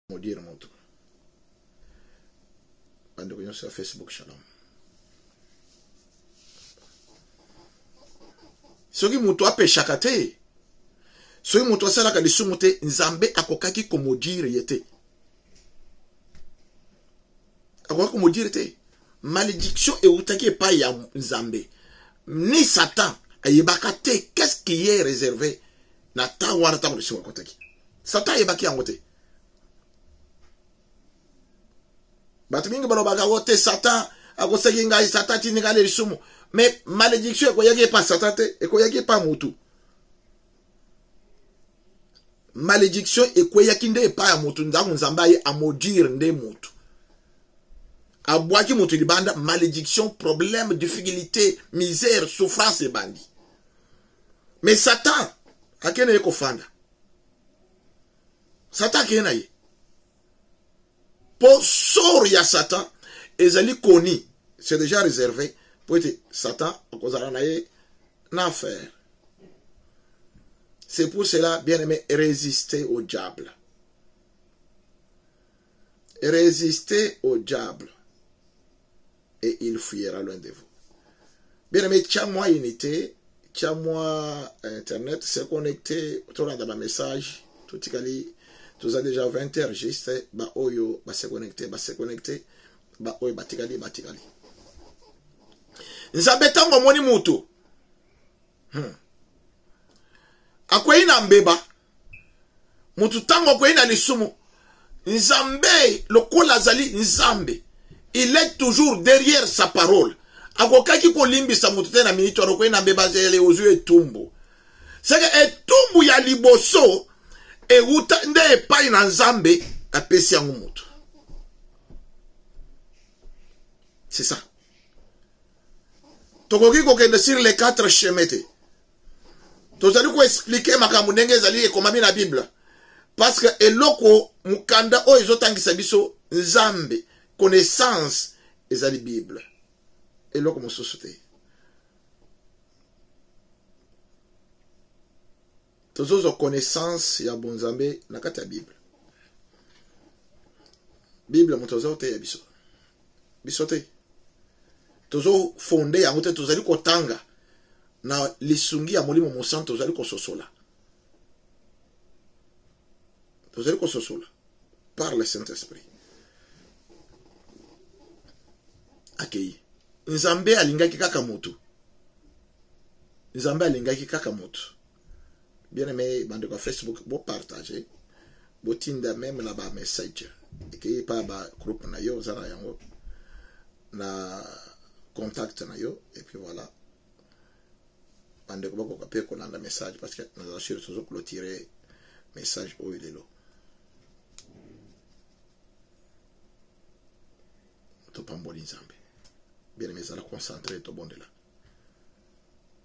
Maudire mon tour. Bande de sur Facebook, shalom. Soki mutu ape shakate. Soki mutu asala ka lisumute nzambe akokaki komodire yete. Akokaki komodire te. Malédiction et outaki pa ya nzambe. Ni Satan ayebaka te qu'est-ce qui est réservé na ta wana ta lisumute kotaki. Satan ayebaki yango te. Batu mingi balobaka wote Satan akosaki ngai Satan tininga le lisumu. Mais malédiction ekoyaki pa Satan te, ekoyaki pa mutu. Malédiction ekoyaki nde pa ya mutu ndangu nzamba ye amodire nde mutu. Abwaki mutu libanda malédiction, problème, difficulté, misère, souffrance et bandi. Mais Satan akene eko fanda. Satan akena ye. Pour sort ya Satan, ezali koni, c'est déjà réservé pour être Satan n'affaire. C'est pour cela, bien aimé, résister au diable. Résister au diable. Et il fuira loin de vous. Bien aimé, tiens-moi unité, tiens-moi internet, c'est connecté, tout dans ma message, tout est tous a déjà 20 heures juste, bah oyo, bah se connecté, bah oyo, bah tigali. Nzambe tango moni mutu. Akwe ina mbeba. Mutu tango akwe ina lisumu. Nzambe, lokola zali nzambe. Il est toujours derrière sa parole. Akokaki ko limbisa mutu te na minito akwe ina mbeba zele ozu etumbu. Seke etumbu ya liboso. Et uta nde epai na nzambe apesi yango mutu. C'est ça. Tokoki kokende sur les 4 chemins te. Tozali ko expliquer makambo ndenge ezali ekomami na Bible. Parce que eloko mukanda o ezotangisa biso nzambe connaissance ezali Bible. Eloko mosusu te. Tozozo connaissance ya bonzambe na kati ya Bible. Bible motozo te ya biso. Biso te. Tozo fondé yango te tozali kotanga na lisungi ya molimo mosantu tozali kososola. Tozali kososola par le Saint-Esprit. Akei. Nzambe alingaki kaka mutu. Nzambe alingaki kaka mutu. Bien aimé, bande de Facebook, vous partagez, vous tinda même là bas message, et que pas bas groupe na yo, zara yango, na contact na yo, et puis voilà. Bande de beaucoup papier qu'on a un message parce que nous assurons toujours clôturer message où il est là. Tout pas bon Nzambe. Bien aimé, zara concentré, tout bon de là.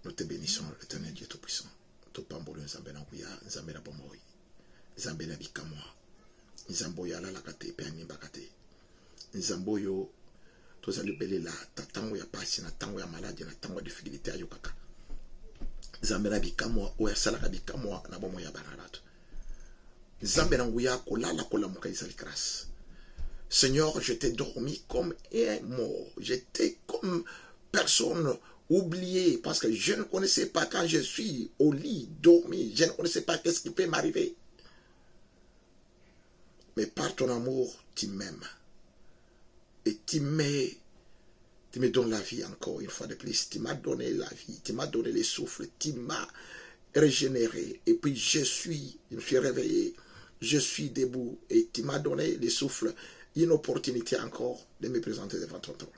Nous te bénissons, l'Éternel Dieu Tout-Puissant. Topambolo nzambe na kuya nzambe na bomoi nzambe na bikamwa nzambo ya la kate pe animba kate nzambo yo tozali belela tatango ya pasi na tango ya maladie na tango ya difficulté ayo kaka nzambe na bikamwa o ya sala ka bikamwa na bomoi ya banalato nzambe na nguya kolala kolamuka izali grâce. Seigneur, je t'ai dormi comme un mort, j'étais comme personne oublié parce que je ne connaissais pas quand je suis au lit, dormi, je ne connaissais pas qu'est-ce qui peut m'arriver. Mais par ton amour, tu m'aimes. Et tu me donnes la vie encore une fois de plus. Tu m'as donné la vie, tu m'as donné le souffle, tu m'as régénéré. Et puis je me suis réveillé, je suis debout et tu m'as donné le souffle, une opportunité encore de me présenter devant ton trône.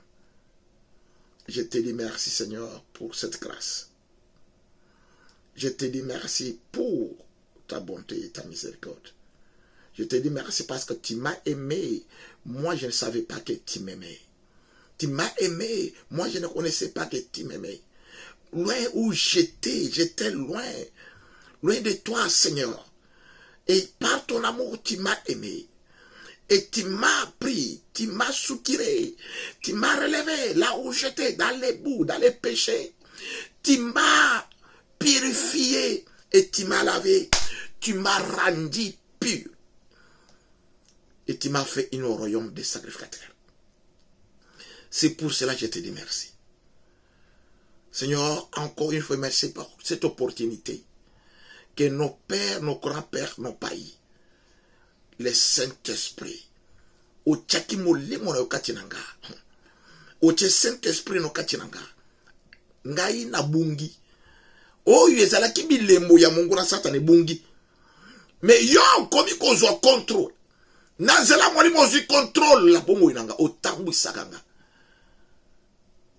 Je te dis merci Seigneur pour cette grâce. Je te dis merci pour ta bonté et ta miséricorde. Je te dis merci parce que tu m'as aimé. Moi je ne savais pas que tu m'aimais. Tu m'as aimé. Moi je ne connaissais pas que tu m'aimais. Loin où j'étais loin. Loin de toi Seigneur. Et par ton amour tu m'as aimé. Et tu m'as pris, tu m'as soutiré, tu m'as relevé là où j'étais, dans les boues, dans les péchés. Tu m'as purifié et tu m'as lavé. Tu m'as rendu pur. et tu m'as fait un royaume de sacrificateurs. C'est pour cela que je te dis merci. Seigneur, encore une fois, merci pour cette opportunité que nos pères, nos grands-pères n'ont pas eu. Le Saint-Esprit. O tchaki molimo na okatinanga. O tche Saint-Esprit no katinanga. Ngai na bungi. O yezala ki bilembo ya mungu na satane bungi. Mais yo komi kozwa contrôle. Nazela mwani mozi contrôle la bongo inanga. O tambu sakanga.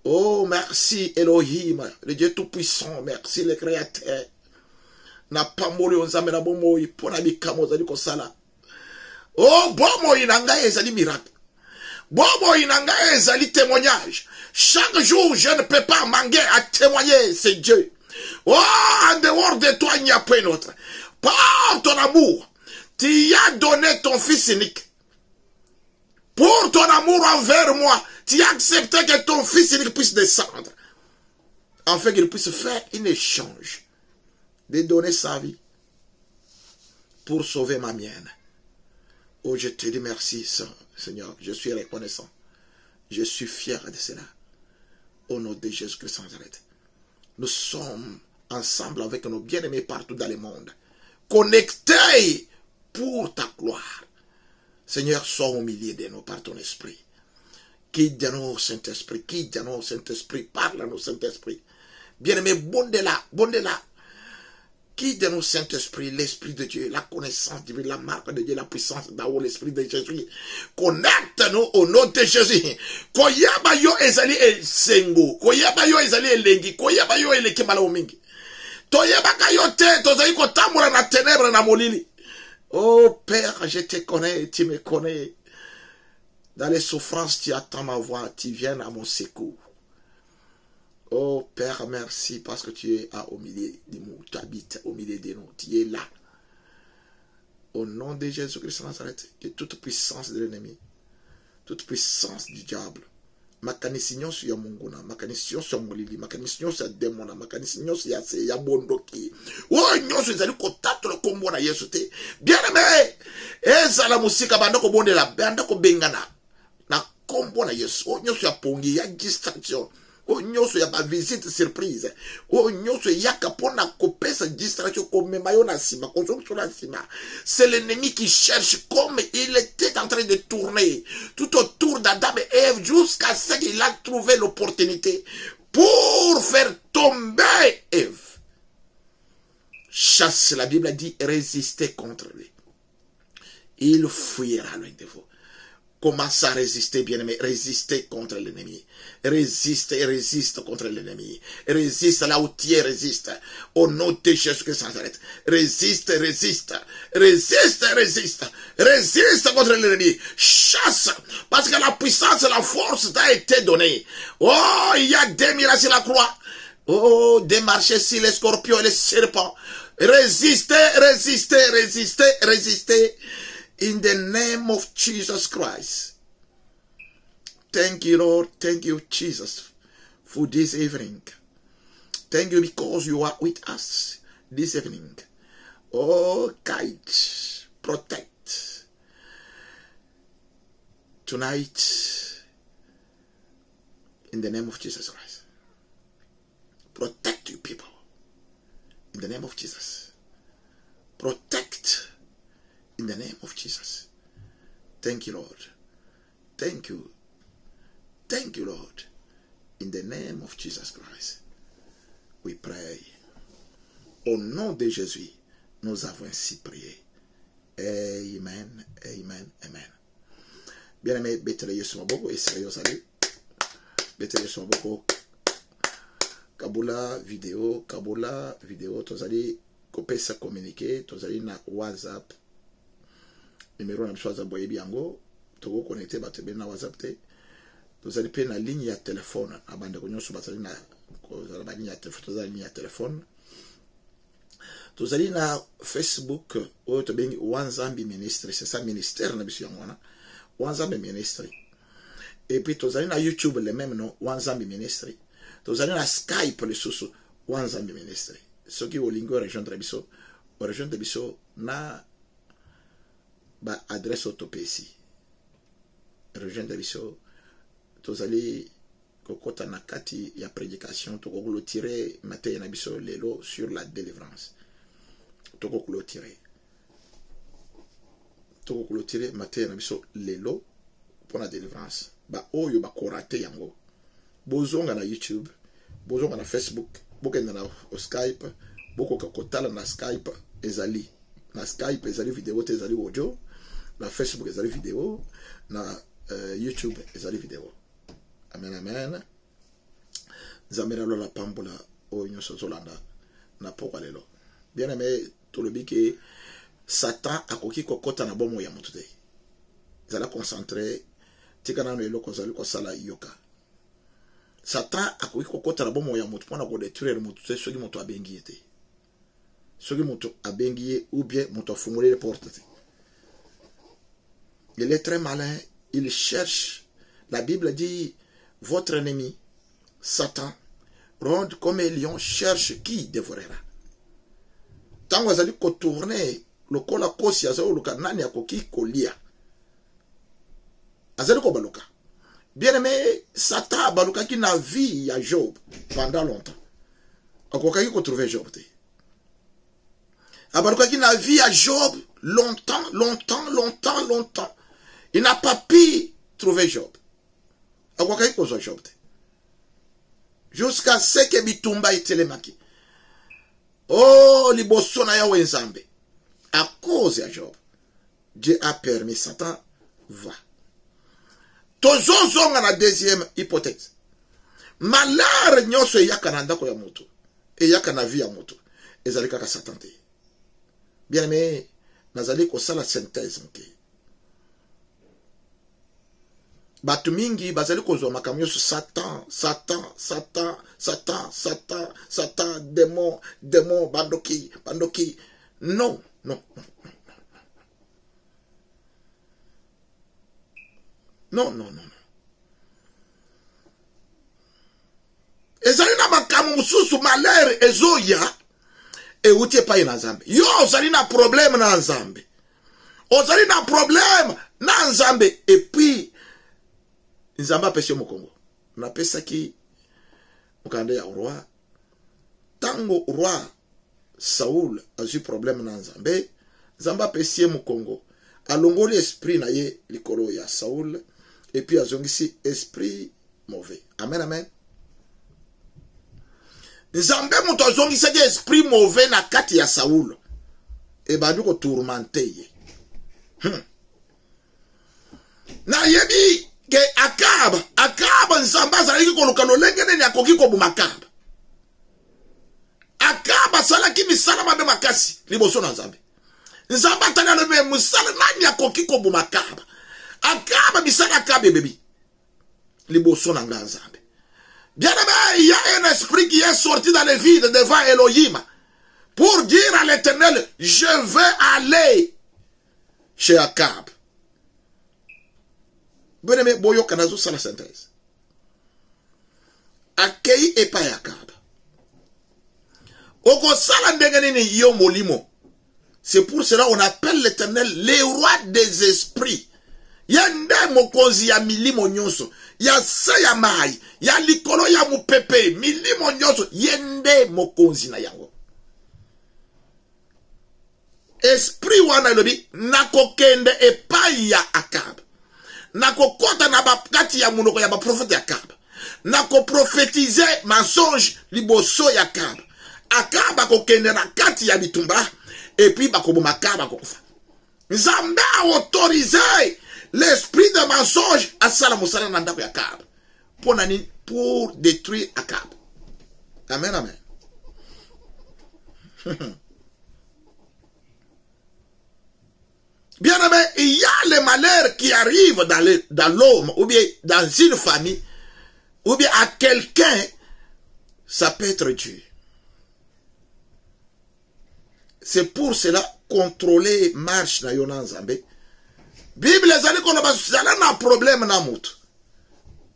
Oh, merci Elohim, le Dieu Tout-Puissant, merci le Créateur. Na pamoli onzame na bomo ipona bikamo zali kosala. Oh, bomo inanga ezali miracle. Bomo inanga ezali témoignage. Chaque jour, je ne peux pas manquer à témoigner, c'est Dieu. Oh, en dehors de toi, il n'y a pas d'autre. Par ton amour, tu as donné ton fils unique. Pour ton amour envers moi, tu as accepté que ton fils unique puisse descendre. Afin qu'il puisse faire un échange. De donner sa vie. Pour sauver ma mienne. Oh, je te dis merci, Seigneur. Je suis reconnaissant. Je suis fier de cela. Au nom de Jésus-Christ Nazareth. Nous sommes ensemble avec nos bien-aimés partout dans le monde. Connectés pour ta gloire. Seigneur, sois au milieu de nous par ton esprit. Guide nous, Saint-Esprit. Guide nous, Saint-Esprit. Parle à nous, Saint-Esprit. Bien-aimé, bondez-la. Guide nous, Saint-Esprit, l'Esprit de Dieu, la connaissance divine, la marque de Dieu, la puissance d'avoir l'Esprit de Jésus. Connecte-nous au nom de Jésus. Koyaba yo ezali esengo. Koyaba yo ezali elengi. Koyaba yo eleke malamu mingi. Toyeba kayo te, tozali kotambola na ténèbres na molili. Oh Père, je te connais, tu me connais. Dans les souffrances, tu attends ma voix, tu viens à mon secours. Oh Père, merci parce que tu es au milieu de nous, tu habites au milieu de nous, tu es là. Au nom de Jésus-Christ Nazareth, que toute puissance de l'ennemi, toute puissance du diable, makanisiño ya munguna, makanisiño ya molili, makanisiño ya demona, makanisiño ya bondoki. Oh, nyoso ezali kotato le kombo na Yesu te. Bien aimé, ezala musika banda ko bondela, banda ko bengana. Na kombo na Yesu. Oh, nyoso ya pongi, ya distraction. Oh, nyoso ya ba visite surprise. Oh, nyoso ya kapona kopesa distraction comme mayo na sima, construction na sima. C'est l'ennemi qui cherche comme il était en train de tourner tout autour d'Adam et Ève jusqu'à ce qu'il a trouvé l'opportunité pour faire tomber Ève. Chasse, la Bible a dit, résister contre lui. Il fuira loin de vous. Commence à résister, bien-aimé. Résister contre l'ennemi. Résiste contre l'ennemi. Résiste là où tu es, résiste. Au nom de Jésus-Christ Nazareth. Résiste contre l'ennemi. Chasse. Parce que la puissance et la force t'a été donnée. Oh, il y a des miracles sur la croix. Oh, des marchés sur les scorpions et les serpents. Résistez. In the name of Jesus Christ. Thank you, Lord. Thank you, Jesus, for this evening. Thank you because you are with us this evening. Oh, guide, protect. Tonight, in the name of Jesus Christ. Protect you people. In the name of Jesus. Protect. In the name of Jesus. Thank you, Lord. Thank you. Thank you, Lord. In the name of Jesus Christ. We pray. Au nom de Jésus, nous avons ainsi prié. Amen. Amen. Amen. Bien-aimé, Bételé Yesumaboko et sérieux salut. Bételé Yesumaboko. Kabula vidéo, tozali kopesa communiquer, tozali na WhatsApp. Numéro na biso WhatsApp boyebi yango, toko connecter bato na WhatsApp te. Tozali pe na ligne ya téléphone, abanda ko nyonso bazali na kozala ba ligne ya téléphone, tozali ligne ya téléphone. Tozali na Facebook, oyo tobengi Wanzambi Ministry, c'est ça ministère na biso yango wana. Wanzambi Ministry. Et puis tozali na YouTube le même nom, Wanzambi Ministry. Tozali na Skype le susu, Wanzambi Ministry. Soki olingo rejoindre biso na ba adresse autopsie. Rejoindre biso tozali kokota na kati ya prédication to ko tirer matin na biso lelo sur la délivrance. To ko tirer matin na biso lelo pour la délivrance. Ba oyo ba korate yango. Bozonga na YouTube, bozonga na Facebook, bokenda na Skype, boko kokotala na Skype ezali. Na Skype ezali vidéo te ezali audio, na Facebook ezali vidéo, na YouTube ezali vidéo. Amen amen. Zamera lo la pambola o nyonso zolanda na poko lelo. Bien aimé tolobi ke Satan akoki kokota na bomo ya mutu te. Zala concentré tikana no eloko zali ko sala yoka. Satan akoki kokota na bomo ya mutu pona ko détruire mutu te soki mutu abengi te. Soki mutu abengi ou bien mutu afungule les portes. Il est très malin, il cherche. La Bible dit votre ennemi Satan ronde comme un lion, cherche qui dévorera. Tant que vous allez tourner le kola kosi azao luka nani akoki kolia. Azali ko baluka. Bien aimé, Satan baluka qui na vie ya Job pendant longtemps. Akokaki ko trouver Job te. Abaluka qui na vie ya Job longtemps. Il n'a pas pu trouver Job. Akokaki ko zo Job te. Jusqu'à ce que bitumba itelemaki. Oh, liboso na yawe nzambe. À cause de Job, Dieu a permis Satan va. Tozozonga na deuxième hypothèse. Malheur nyonso yaka na ndako ya moto. E yaka na vie ya moto. Ezali kaka Satan te. Bien aimé, nazali ko sala synthèse mke. Batu mingi bazali ko zo makamyo su Satan, démon, bandoki. Non. Ezali na makamu mususu malheur ezoya e utie pa ina nzambe. Yo ozali na problème na nzambe. Ozali na problème na nzambe et puis nzambe apesi mokongo. Na pesa ki mukande ya roi. Tango roi Saoul a eu problème na nzambe. Nzambe apesi mokongo. Alongoli esprit na ye likolo ya Saoul et puis azongisi esprit mauvais. Amen amen. Nzambe muto azongisa di esprit mauvais na kati ya Saoul. E badu ko tourmenter ye. Na yebi ke akaba nzambe azalaki koluka lolenge nini akoki kobuma akaba. Akaba salaki misala mabe makasi liboso na nzambe. Nzambe atali alobe musala nani akoki kobuma akaba. Akaba misala akabe bebi liboso na nzambe. Bien aimé, il y a un esprit qui est sorti dans le vide devant Elohim pour dire à l'Éternel, je vais aller chez Akab. Bien aimé, boyo kanazo sala synthèse. Akei epa Akab. Oko sala ndengenini yo molimo. C'est pour cela qu'on appelle l'Éternel le roi des esprits. Yande mokonzi ya milimo nyonso. Ya se ya mai. Ya likolo ya mupepe. Milimo nyonso. Yende mokonzi na yango. Esprit wana ilobi. Nakokende epai ya Akab. Nakokota na bakati ya munoko ya baprofete ya Akab. Nakoprofetize mensonge liboso ya Akab. Akab akokende na kati ya bitumba. Et puis bakoboma Akab akokufa. Nzambe a autorisé l'esprit de mensonge à Salamosala Nandako Akab. Pour détruire Akab. Amen, amen. Bien aimé, il y a les malheurs qui arrivent dans l'homme, ou bien dans une famille, ou bien à quelqu'un, ça peut être Dieu. C'est pour cela contrôler marche na yona nzambe. Bible ezali kono basala na problème na mutu.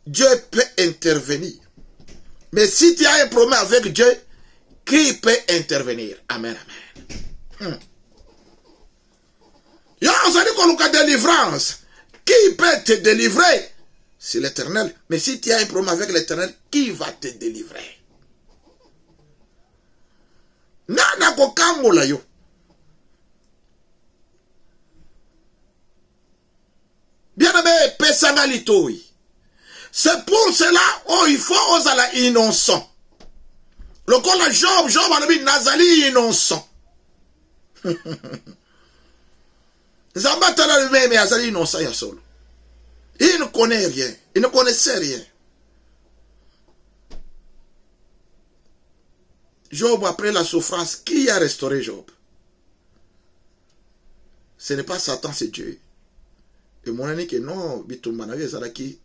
Dieu peut intervenir. Mais si tu as un problème avec Dieu, qui peut intervenir? Amen, amen. Yo, vous allez qu'on délivrance. Qui peut te délivrer? C'est l'Éternel. Mais si tu as un problème avec l'Éternel, qui va te délivrer? Nana kokambola yo. Bien-aimé, pesanga litoi. C'est pour cela, oh, il faut osala innocent. Le col à Job, Job a dit Nazali innocent. Zambatala lui-même, mais Nazali innocent, il y a solo. Il ne connaît rien. Il ne connaissait rien. Job, après la souffrance, qui a restauré Job? Ce n'est pas Satan, c'est Dieu. Et mon ami que non, bitumanavi ezalaki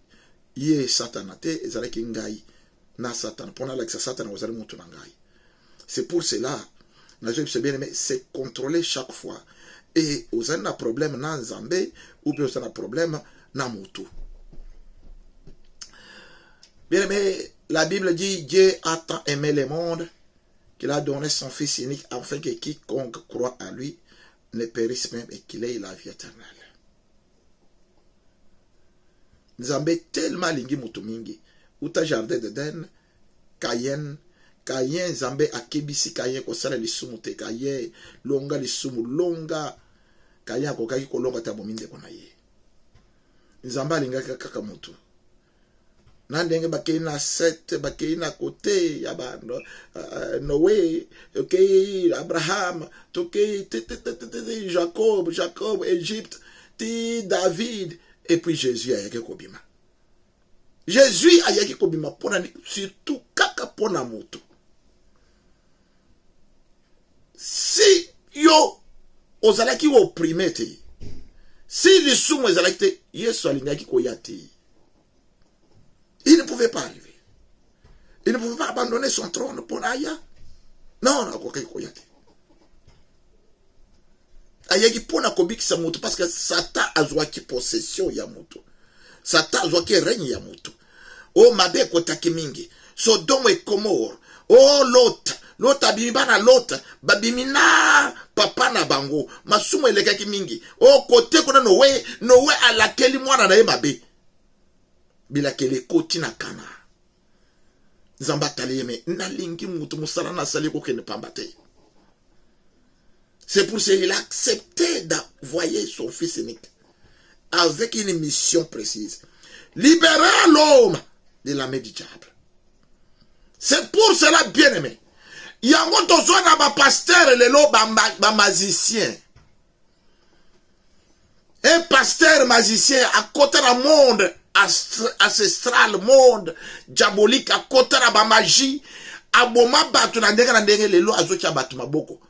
ye satanate ezalaki ngai na Satan. Pour la Satan ozali mutu na ngai. C'est pour cela, c'est bien aimé, c'est contrôler chaque fois. Et vous avez un problème na Nzambe ou bien vous avez un problème na mutu. Bien aimé, la Bible dit Dieu a tant aimé le monde qu'il a donné son Fils unique afin que quiconque croit à lui ne périsse même et qu'il ait la vie éternelle. Nzambe tellement lingi mutu mingi. Uta jardin d'Eden, Kayen Nzambe akebisi Kayen kosala lisumu te. Kayen longa lisumu longa. Kayen akokaki kolonga ta bominde kona ye. Nzambe alingaka kaka mutu. Na ndenge bakei na Seth, bakei na kote ya bando Noé, okay, Abraham, tokei Jacob, Égypte, ti David. Et puis Jésus a yaki kobima. Jésus a yaki kobima surtout kaka pona moto. Si yo ozalaki opprimé te, si les soumou ezalaki te, Yesu alingaki koyate. Il ne pouvait pas arriver. Il ne pouvait pas abandonner son trône pour Aya. Non, non, koyate. Ayaki pona kobikisa moto parce que Satan azwaki possession ya moto. Satan azwaki règne ya moto. Oh mabe kotaki mingi. Sodome et Gomorrhe. Oh Lot abimba na Lot. Babimina papa na bango. Masumo elekaki mingi. Oh kote kona Noé alakeli mwana na ye mabe. Bilakeli koti na kana. Nzamba yeme na lingi moto musala na sali ko kene pambate. C'est pour cela qu'il a accepté d'envoyer son fils unique avec une mission précise. Libérer l'homme de la main du diable. C'est pour cela, bien aimé. Il y a un besoin d'un pasteur et un magicien. Un pasteur magicien à côté du monde ancestral, monde diabolique, à côté de la magie, à boma batu na ndenge lelo azoki abatu maboko.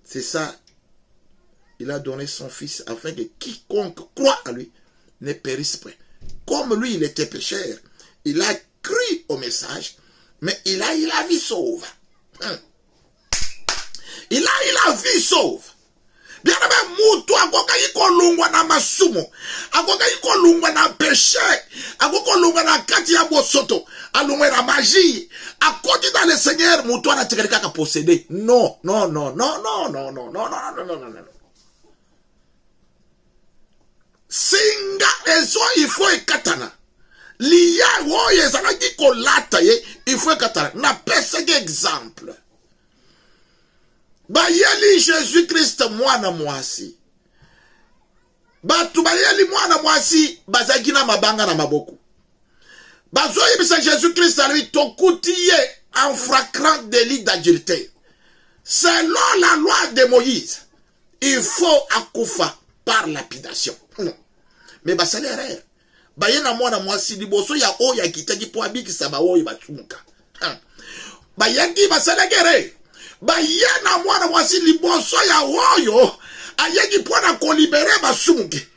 C'est ça. Il a donné son fils afin que quiconque croit à lui ne périsse pas. Comme lui, il était pécheur, il a cru au message, mais il a eu la vie sauve. Il a eu la vie sauve. Bien aimé, mutu akoka yiko lungwa na masumo, akoka yiko lungwa na péché, akoka lungwa na kati ya bosoto, alungwa na magie, akoti dans le Seigneur, mutu anatekeleka ka posséder. Non, non, non, non, non, non, non, non, non, non, non, non, non. Singa ezo il faut ekatana. Liya wo yezana ki kolata ye, il faut ekatana. Na pese exemple. Bayeli Jésus-Christ mwana mwasi. Batu bayeli mwana mwasi bazaki na mabanga na maboko. Bazoyi bisa Jésus-Christ à lui tokutiye en flagrant délit d'adultère. Selon la loi de Moïse, il faut akufa par lapidation. Mais basali erreur. Bayena mwana mwasi liboso ya oya kitaki po abikisa ba oyi batumuka. Bayaki basali gere. Bayena mwana mwasi liboso ya oyo ayeki pona ko libérer basumuke.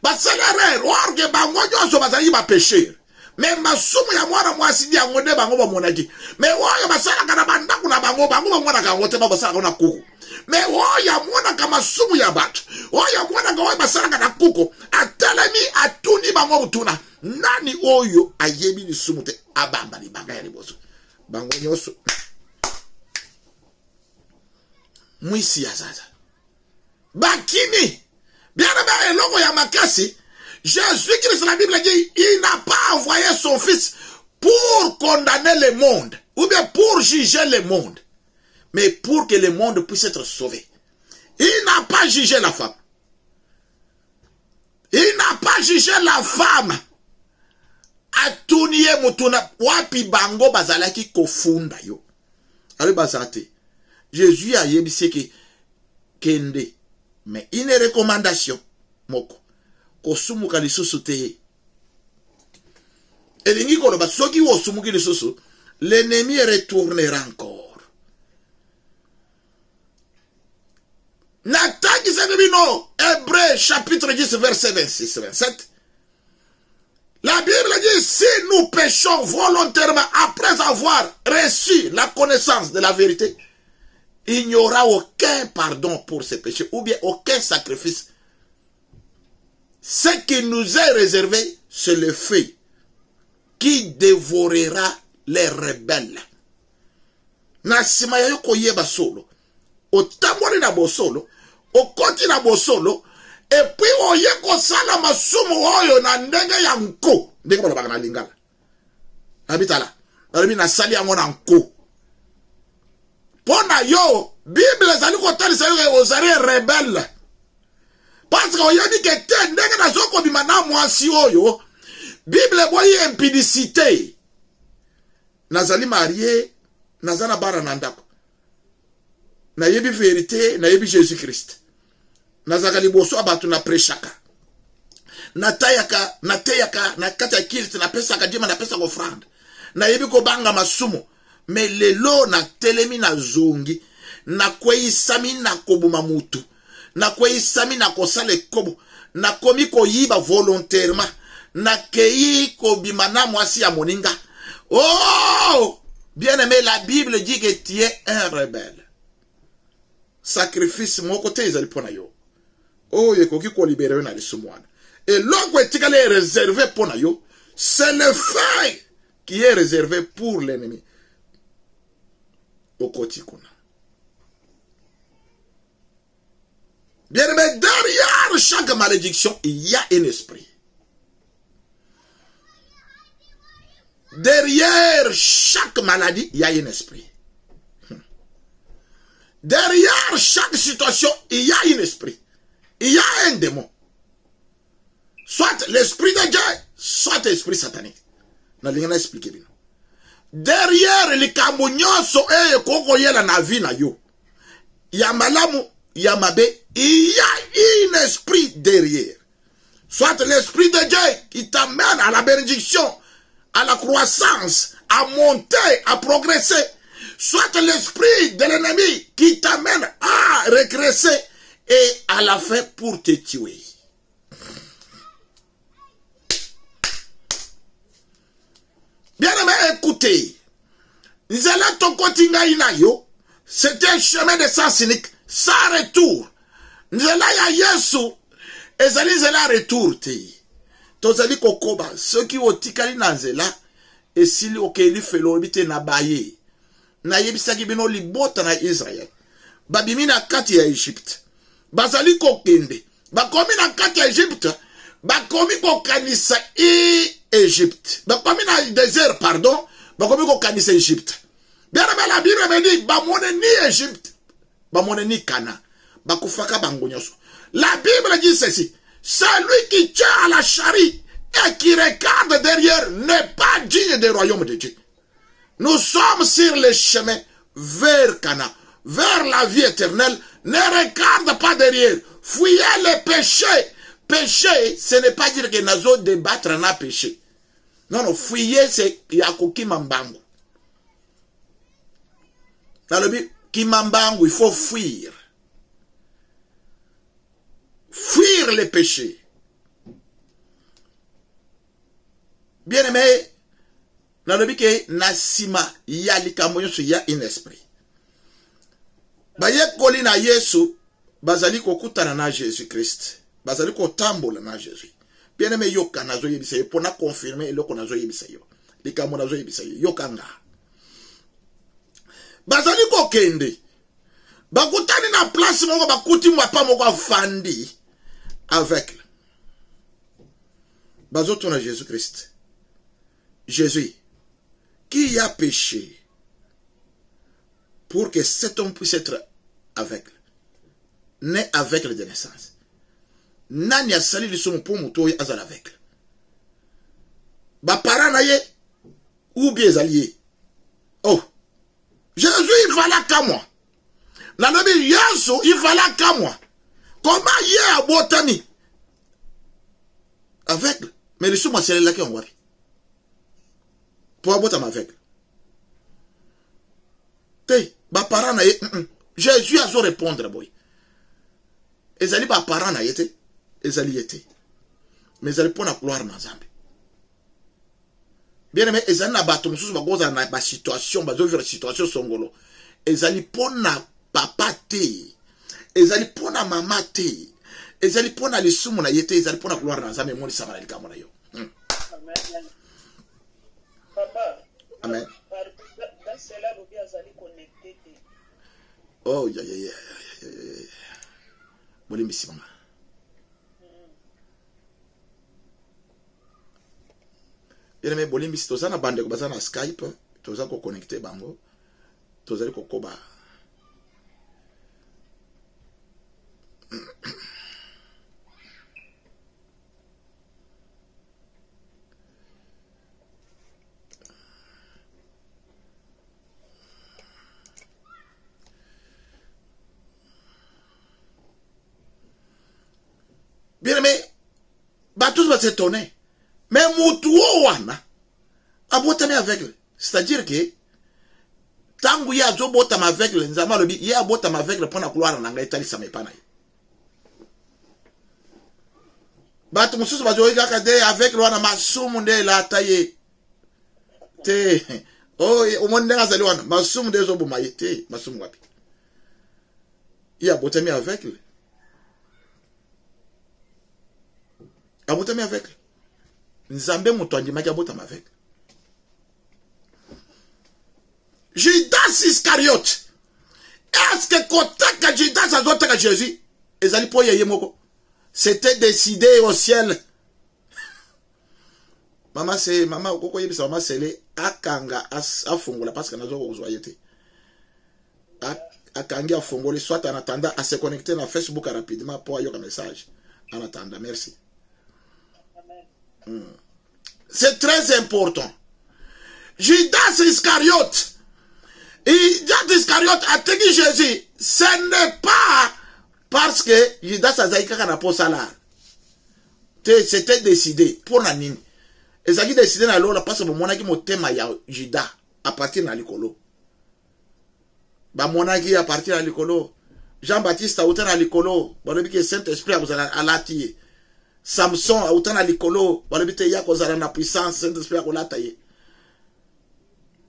Basali erreur orge bango nyoso bazali ba péché. Mais masumu ya mwana mwasi dia ngode bango ba monaki. Mais oyo basala kana bandaku na bango mwana ka ngote ba basala na kuku. Mais oya mwana kama sumu ya batu. Oya mwana gawa basala kana kuku. Atalemi atuni bango utuna. Nani oyo ayebi ni sumu te abamba ni banga ya liboso. Bango nyoso. mwisi ya zaza. Bakini. Bien aimé, l'homme ya makasi. Jésus-Christ, la Bible dit, il n'a pas envoyé son fils pour condamner le monde. Ou bien pour juger le monde. Mais pour que le monde puisse être sauvé. Il n'a pas jugé la femme. Il n'a pas jugé la femme. Atuniye mutuna wapi bango bazalaki kofunda yo. Ale bazate. Jésus a yebise ke kende. Mais une recommandation moko. Kosumuka lisusu te. Elingi koloba soki osumuki lisusu, l'ennemi retournera encore. Nataki Zedebino, Hébreux chapitre 10 verset 26-27. La Bible dit, si nous péchons volontairement après avoir reçu la connaissance de la vérité, il n'y aura aucun pardon pour ces péchés, ou bien aucun sacrifice. Ce qui nous est réservé, c'est le feu qui dévorera les rebelles. Nasima ya yoko yeba solo. Otambori na bosolo. Okoti na bosolo. Et puis oye kosala masumu oyo na ndenge ya nko. Ndenge bala baka na lingala. Habitala. Balobi na sali yango na nko. Pona yo, Bible zali kotali sa yo ozali rebelle. Parce que oyebi ke te ndenge na zoko bimana mwasi oyo. Bible boyi impudicité. Nazali marié, nazana bara nandako. Na yebi vérité, na yebi Jésus-Christ. Nazakali boso abatu na preshaka. Na tayaka, na kata kilt, na pesa kadima, na pesa offrande. Na yebi ko banga masumo. Mais lelo na telemi na zongi. Na kwei sami na kobuma mutu. Na kwei sami na kosale kobo. Na komi ko yiba volontairement. Na kei ko bimana mwasi ya moninga. Oh! Bien aimé, la Bible dit que tu es un rebelle. Sacrifice mon côté ils pona yo. Oh, yekoki ko libérer na lisumwana. Et l'autre etikale est réservé pona yo, c'est le feu qui est réservé pour l'ennemi. Au côté kuna. Bien aimé, derrière chaque malédiction, il y a un esprit. Derrière chaque maladie, il y a un esprit. Derrière chaque situation, il y a un esprit. Il y a un démon. Soit l'esprit de Dieu, soit l'esprit satanique. Derrière les kamunyoso et kokoyela na vie na yo. Yamalamu, yamabe, il y a un esprit derrière. Soit l'esprit de Dieu qui t'amène à la bénédiction, à la croissance, à monter, à progresser. Soit l'esprit de l'ennemi qui t'amène à régresser et à la fin pour te tuer. Bien aimé, écoutez. C'était un chemin de sens unique, sans retour. Nzela ya Yesu, ezali nzela retour te. Tozali kokoba, ceux qui otikali na nzela, esili okeli felo bite na baye. Na yebisaki bino libota na Israël. Babimi na kati ya Egypte. Bazali kokende. Bakomi na kati ya Egypte. Bakomi kokanisa Egypte. Bakomi na désert, pardon. Bakomi kokanisa Egypte. Bien la Bible me dit, bamone ni Egypte. Bamone ni Cana. Bakufaka bangonyoso. La Bible dit ceci. Celui qui tient à la charrie et qui regarde derrière n'est pas digne du royaume de Dieu. Nous sommes sur le chemin vers Cana, vers la vie éternelle. Ne regarde pas derrière. Fuyez les péchés. Péché, ce n'est pas dire que nous allons débattre na péché. Non, non, fuyez, c'est Yakoki Mambangu. Dans le but, Kimambangu, il faut fuir. Fuir les péchés. Bien aimé, dans le but que Nasima, il y a un esprit. Baye kolina Yesu, bazali kokutana na Jésus-Christ. Bazali kotambola na Jésus. Bien aimé, yoka nazo yebisa yo, pona confirmer eloko nazo yebisa yo. Likamo nazo yebisa yo, yokanga. Bazali kokende. bakutani na place moko bakuti mwapa moko afandi avec bazoto na Jésus Christ. Jésus qui a péché pour que cet homme puisse être aveugle, né aveugle de naissance. Nani a sali li son pour muto azal aveugle. Ba parents na ye ou bien alliés. Oh, Jésus il fallait qu'à moi. La nobi Yesu il fallait qu'à moi. Comment hier a botami aveugle, mais le souma c'est là qui on voit. Pour abotam aveugle. Hey, ba parents na ye Jésus a zo répondre boy. Ezali ba parents na yete, ezali yete. Mais ezali pona gloire na Nzambe. Bien aimé, ezali na bato mususu bagoza na ba situation, bazo vivre situation songolo. Ezali pona papa te. Ezali pona mama te. Ezali pona lisumu na yete, ezali pona gloire na Nzambe moni samana likamo na yo. Amen. Papa. Amen. Dans cela, nous sommes connectés. Oh, ya. Bolimbisi mama. Bien aimé, bolimbisi toza na bande ko baza na Skype, toza ko connecter bango. Toza ko koba. Bien aimé, tous va s'étonner. Mais Moutouo wana, abotami aveugle. C'est-à-dire que, tangu ya zo botami aveugle, nzama lobi, ya botami aveugle pona couloir na ngai tali sama epana. Batu mususu bazo yiga kade aveugle wana masumu nde la taye. Te, oh, omonde ngazali wana, masumu nde zo buma yete, masumu wapi. Ya botami aveugle. Abotami aveugle. Nzambe mutu andimaki abotami aveugle. Judas Iscariote. Est-ce que kotaka Judas azotaka Jésus? Ezali po yeye moko. C'était décidé au ciel. Maman c'est maman okoko yebisa maman sele akanga afungola parce que nazo kozwa yete. Akangi afungoli soit en attendant à se connecter na Facebook rapidement pour ayoka message. En attendant, merci. C'est très important. Judas Iscariote. Judas Iscariote a tegi Jésus. Ce n'est pas parce que Judas a zaïka kana po salar. C'était décidé. Pour la nini. Et ça qui décidé na lola parce que monaki motema ya Judas à partir na likolo. Ba monaki à partir na likolo. Jean-Baptiste a autant na likolo. Balobi que Saint-Esprit a kozala alati. Samson a autant na likolo, balobite ya kozala na puissance, Saint-Esprit a kolata ye.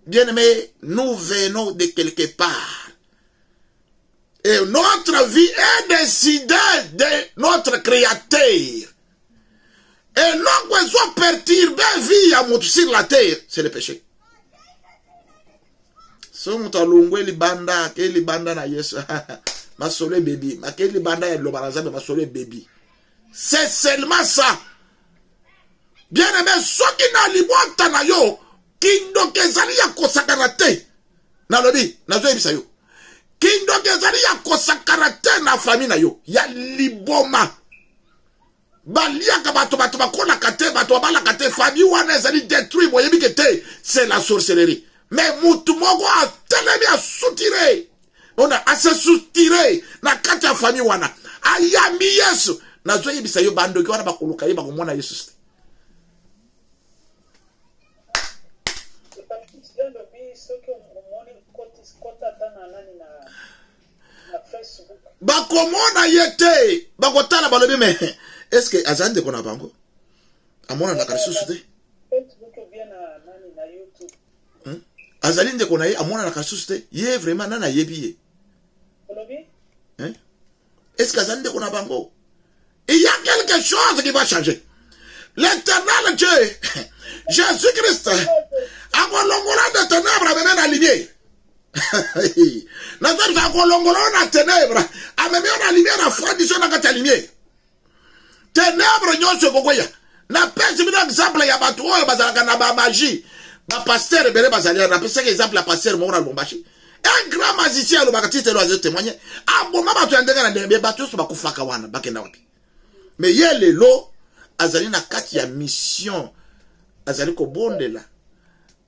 Bien aimé, nous venons de quelque part. Et notre vie est décidée de notre Créateur. Et non qu'on soit perturbé vie à monter sur la terre, c'est le péché. So mutalungwe libanda, ke libanda na Yesu. Masole baby, ma ke libanda ya lobaraza be masole baby. C'est seulement ça. Bien aimé, ce qui n'a libota na yo, kindo kezali ya kosakarate. Na lobi, na zo ebisa yo. Kindo kezali ya kosakarate na famille na yo. Ya liboma. Balia ka bato bakola kate, bato bala kate, famille wana ezali détruit, boyebi kete, c'est la sorcellerie. Mais mutu moko a telemi a soutire. On a se soutire na kati ya famille wana. Ayami Yesu. Nazo yebisa yo bando ki wana bakoluka ye bakomona Yesu. Bakomona yete bakotala balobi me est-ce que azande kona bango amona na kasusu te azali nde kona ye amona na kasusu te ye vraiment nana yebi ye est-ce que azande kona bango? Il y a quelque chose qui va changer. L'éternel Dieu, Jésus-Christ, a volongola de ténèbres à mener la lumière. Nazali za kolongolo na ténèbre. Amemi na lumière na fondation na kati ya lumière. Ténèbre nyonso kokoya. Na pesi bino exemple ya batu oyo bazalaka na ba magie. Ba pasteur bele bazali na pesi exemple ya pasteur mo na Lubumbashi. Un grand magicien lo bakatite lo azo témoigner. Ah bon mama tu andeka na ndembe batu so bakufaka wana bakenda wapi. Mais yele lo azali na kati ya mission. Azali ko bondela.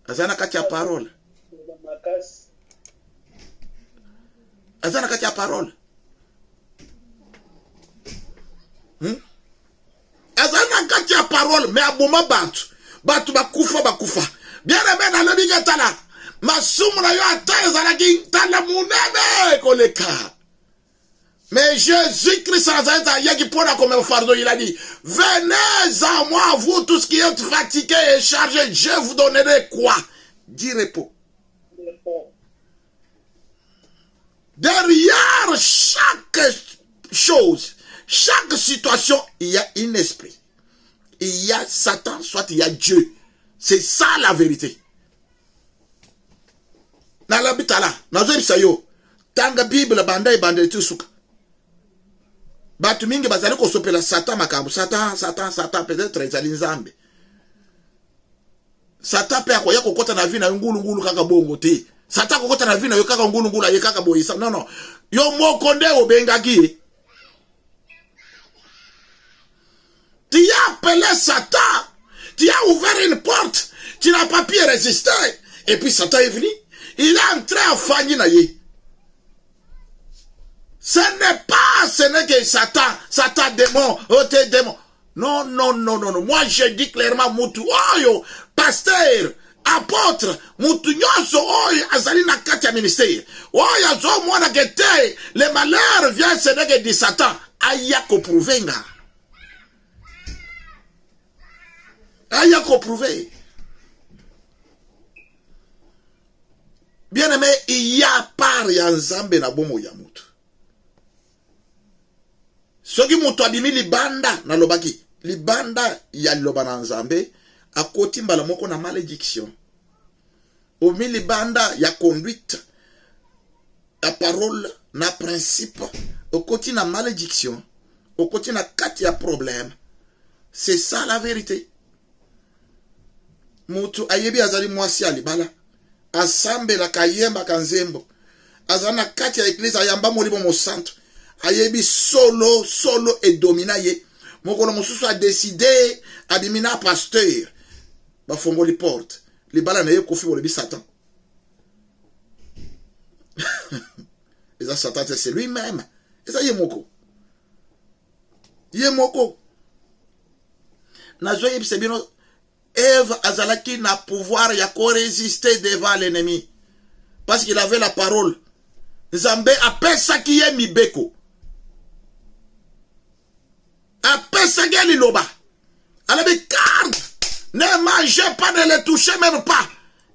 Azali na kati ya parole. Azali na kati ya parole. Azali na kati ya parole mais aboma batu. Batu bakufa. Bien aimé dans le bigatala. Masumu na yo ata ezalaki tala munene koleka. Mais Jésus-Christ a dit comme fardeau, il a dit, venez à moi, vous tous qui êtes fatigués et chargés, je vous donnerai quoi? Du repos. Derrière chaque chose, chaque situation, il y a un esprit. Il y a Satan, soit il y a Dieu. C'est ça la vérité. Dans la bitala, dans le sayo, tanga Bible, banda et banda tout suka. Batu mingi bazali ko sopela Satan makambo. Satan, peut-être ezali nzambe. Satan pe akoya kokota na vie na ngulu kaka bongo te. Satan kokota na vie na yo kaka ngulu aye kaka boyisa. Non. Yo moko nde obengaki. Tu as appelé Satan. Tu as ouvert une porte. Tu n'as pas pu résister. Et puis Satan est venu. Il est entré à fanyi na ye. Ce n'est que Satan démon, démon. Non. Moi, je dis clairement, mutu oyo, pasteur, apôtre, mutu nyonso oyo, azali na kati ya ministère. Oyo, azo mwana gete, le malheur vient ce n'est que de Satan. Aya ko prouvenga. Aya ko prouver. Bien aimé, il y a part ya nzambe na bomo ya mutu. Soki mutu abimi libanda na lobaki. Libanda ya loba na nzambe. Akoti mbala moko na malédiction. Omi libanda ya conduite. Ya parole na principe. Okoti na malédiction. Okoti na kati ya problème. C'est ça la vérité. Mutu ayebi azali mwasi alibala. Asambe la kayemba kanzembo. Azana kati ya église ayamba molibo mo centre. Ayebi solo et dominaye. Mokono mosusu a décidé abimina pasteur. Ba fongo li porte. Li bala na ye kofi wole Satan. Et ça Satan c'est lui-même. Et ça yemoko. Na joye bisebino Ève azalaki na pouvoir ya ko résister devant l'ennemi. Parce qu'il avait la parole. Nzambe apesaki ye mibeko. Apesaki ye liloba. Elle avait garde. Ne mangez pas, ne les touchez même pas.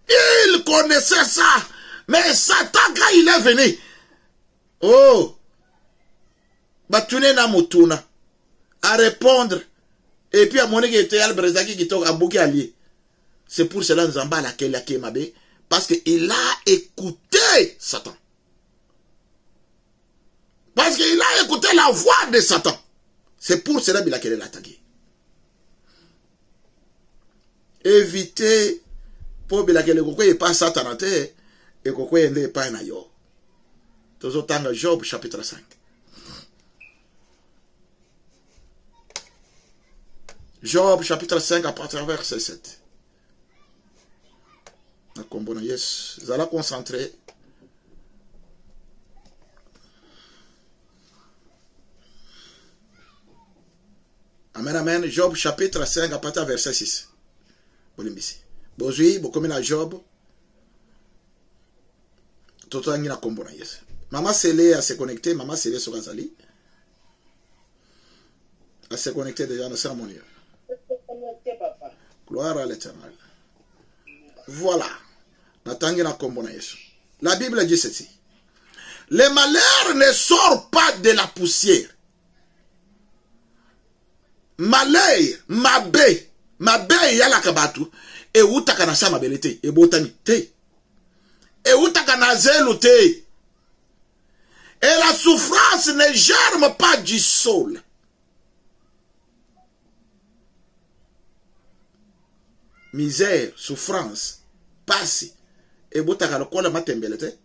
Il connaissait ça. Mais Satan quand il est venu. Oh. Batune na mutuna. À répondre. Et puis à mon église, Al-Brezaki qui toque à Bouki allié. C'est pour cela que Nzamba a laquelle Mabe. Parce qu'il a écouté Satan. Parce qu'il a écouté la voix de Satan. C'est pour cela qu'il a attaqué. Évitez pour que le n'est pas Satan et que le n'est pas un ayo. Tout autant Job chapitre 5. Job chapitre 5 à partir du verset 7. Yes. Vous allez concentrer. Amen. Job chapitre 5 à partir du verset 6. Bozui, beaucoup de Job. Tout le monde yes. Maman Sélé à se connecter. Maman Sélé sur Gazali. À se connecter déjà dans le cérémonie. Gloire à l'Éternel. Voilà. La Bible dit ceci. Le malheur ne sort pas de la poussière. Malheur, mabe yala kabatu, et utakana sa mabelete, et botani te. Et outaka na zelo te. Et la souffrance ne germe pas du sol. Misère, souffrance, passe. Et boutaka le kola matembelete.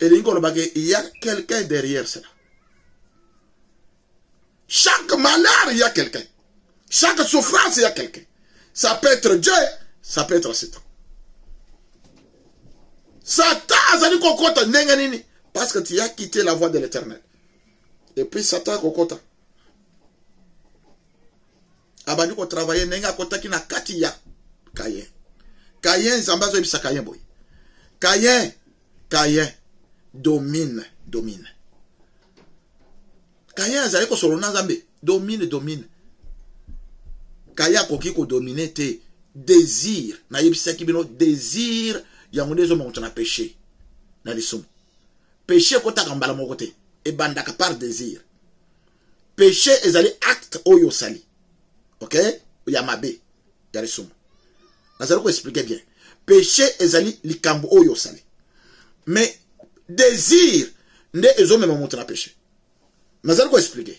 Et il y a quelqu'un derrière cela. Chaque malheur, il y a quelqu'un. Chaque souffrance, il y a quelqu'un. Ça peut être Dieu, ça peut être Satan. Satan, ça dit kokota nenganini. Parce que tu as quitté la voie de l'éternel. Et puis Satan kokota. Abandi ko travailler nenga kota ki na kati ya Caïn. Caïn zambazo ibisa Caïn boy. Caïn domine. Caïn azali ko solo na Nzambe, domine. Caïn koki ko dominer te désir na ibisa ki bino désir ya ndezo mo tona péché na lisumu. Péché kota kambala moko te e bandaka par désir. Péché ezali acte oyo sali. Ok? Yamabe. Yarisum. Nazalo ko expliquer bien. Péché ezali likambo oyo sali. Mais désir nde ezo même monter na péché. Nazalo ko expliquer.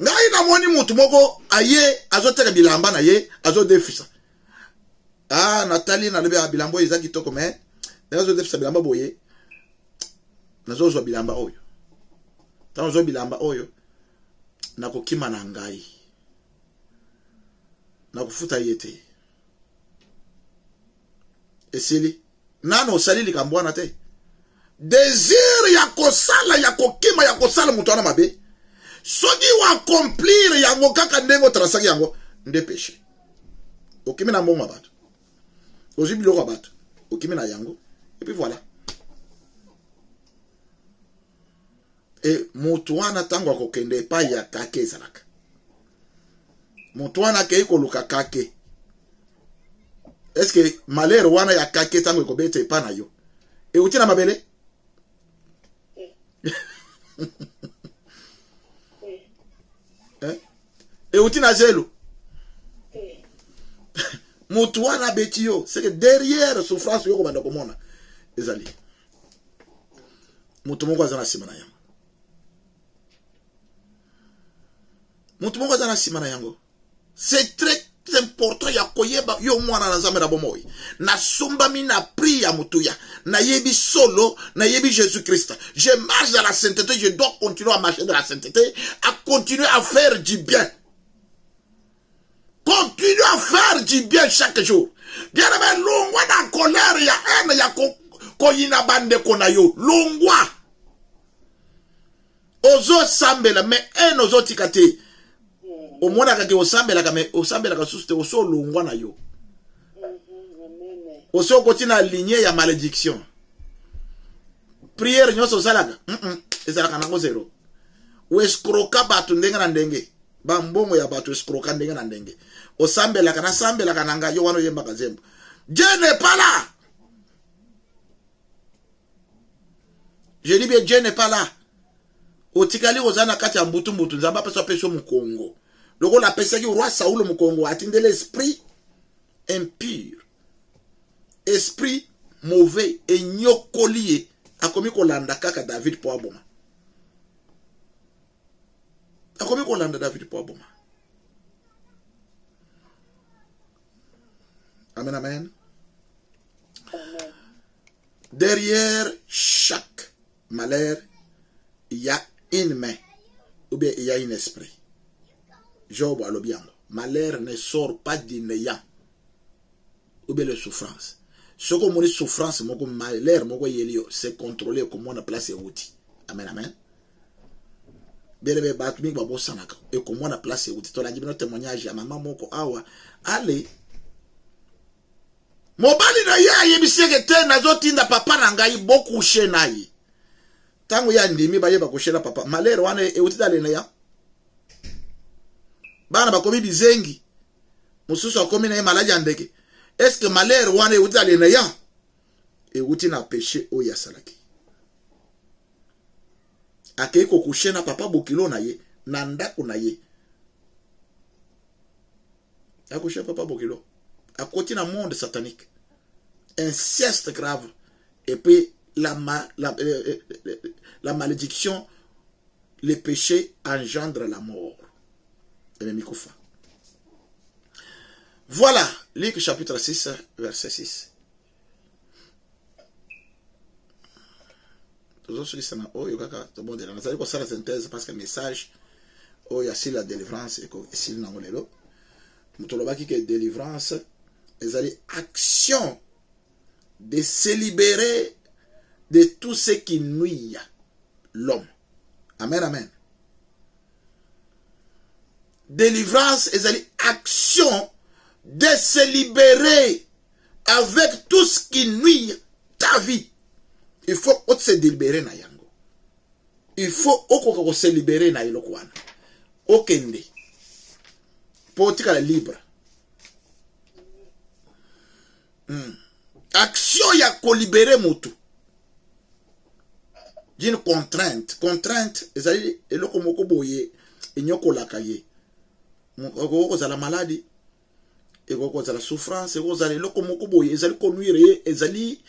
Ngai na moni mutu moko aye azoteka bilamba na ye azo defisa. Ah Nathalie na lebe bilambo ezaki toko mais nazo defisa bilamba boye. Nazo zo bilamba oyo. Tanzo bilamba oyo. Nakokima na ngai. Nakufuta yete. Esili. Nano osali likambo wana te. Désir ya kosala ya kokima ya kosala mutu wana mabe. Soki wa accomplir yango kaka ndengo trasaki yango nde péché. Okimi na mbongo bato. Ozibi loko bato. Okimi na yango. Et puis voilà. Et mutuana tango akokende pa ya kake ezalaka. Mutuana ke ikoluka kake. Est-ce que malheur wana ya kake tango ekobete pa na yo? E utina mabele? Et utina zelo? Mutuana beti yo. C'est que derrière souffrance yo komanda komona ezali. Mutu moko azana sima na yango. C'est très important ya koyeba yo mwana na Nzambe na bomoi. Na sumbami na priya mutuya. Na yebi solo, na yebi Jésus-Christ. Je marche dans la sainteté, je dois continuer à marcher dans la sainteté, à continuer à faire du bien. Continue à faire du bien chaque jour. Bien aimé, longwa na colère ya haine ya koyina bande kona yo. Longwa. Ozo sambela me haine ozo tikate. O mwana kake osambela kame osambela kasuste oso longwa na yo. Oso kotina aligné ya malédiction. Prière nyoso salaka. Ezalaka nango zero. O escroka batu ndenge na ndenge. Ba mbongo ya batu escroka ndenge na ndenge. Osambela kana sambela kana nga yo wano yemba kazembo. Dieu n'est pas là. Je dis bien Dieu n'est pas là. Otikali ozana kati ya mbutu nzamba peso peso mukongo. Loko la pesa ki roi Saoul mukongo atinde l'esprit impur. Esprit mauvais et nyokolié akomi kolanda kaka David po aboma. Akomi kolanda David po aboma. Amen, amen. Amen. Derrière chaque malheur, il y a une main. Ou bien il y a un esprit. Job a l'obiango. Malheur ne sort pas du néant. Ou bien la souffrance. Ce qu'on dit souffrance, malheur, c'est contrôlé comme on a placé outil. Amen, amen. Bien aimé, batumi babo sanaka. Et comme on a placé outil. Tu as dit notre témoignage à maman moko awa. Allez. Mobali na ya yebiseke te nazotinda papa na ngai boku shenayi. Tangu ya ndimi ba yeba kushena papa. Malheur wana eutida lena ya. Bana bakomi bizengi. Mususu akomi na ye maladi andeke. Est-ce que malheur wana eutida lena ya? Euti na péché oya salaki. Akeiko kushena papa bokilo na ye. Nandako na ye. Akushe papa bokilo. à côté d'un monde satanique. Inceste grave. Et puis la malédiction, les péchés engendrent la mort. Et même Mikufa. Voilà, Luc chapitre 6, verset 6. Parce que le message, il y a la délivrance et il y a la délivrance, il y a l'action de se libérer de tout ce qui nuit l'homme. Amen, amen. Délivrance, il y a l'action de se libérer avec tout ce qui nuit ta vie. Il faut se libérer na yango. Il faut se libérer na ilokwana. Okende. Politique libre. Action ya ko libérer mutu. D'une contrainte. Contrainte, ezali eloko moko boye enyoko lakaye. Oko za la maladie. Eko za la souffrance, eko za eloko moko boye ezali ko nuire, ezali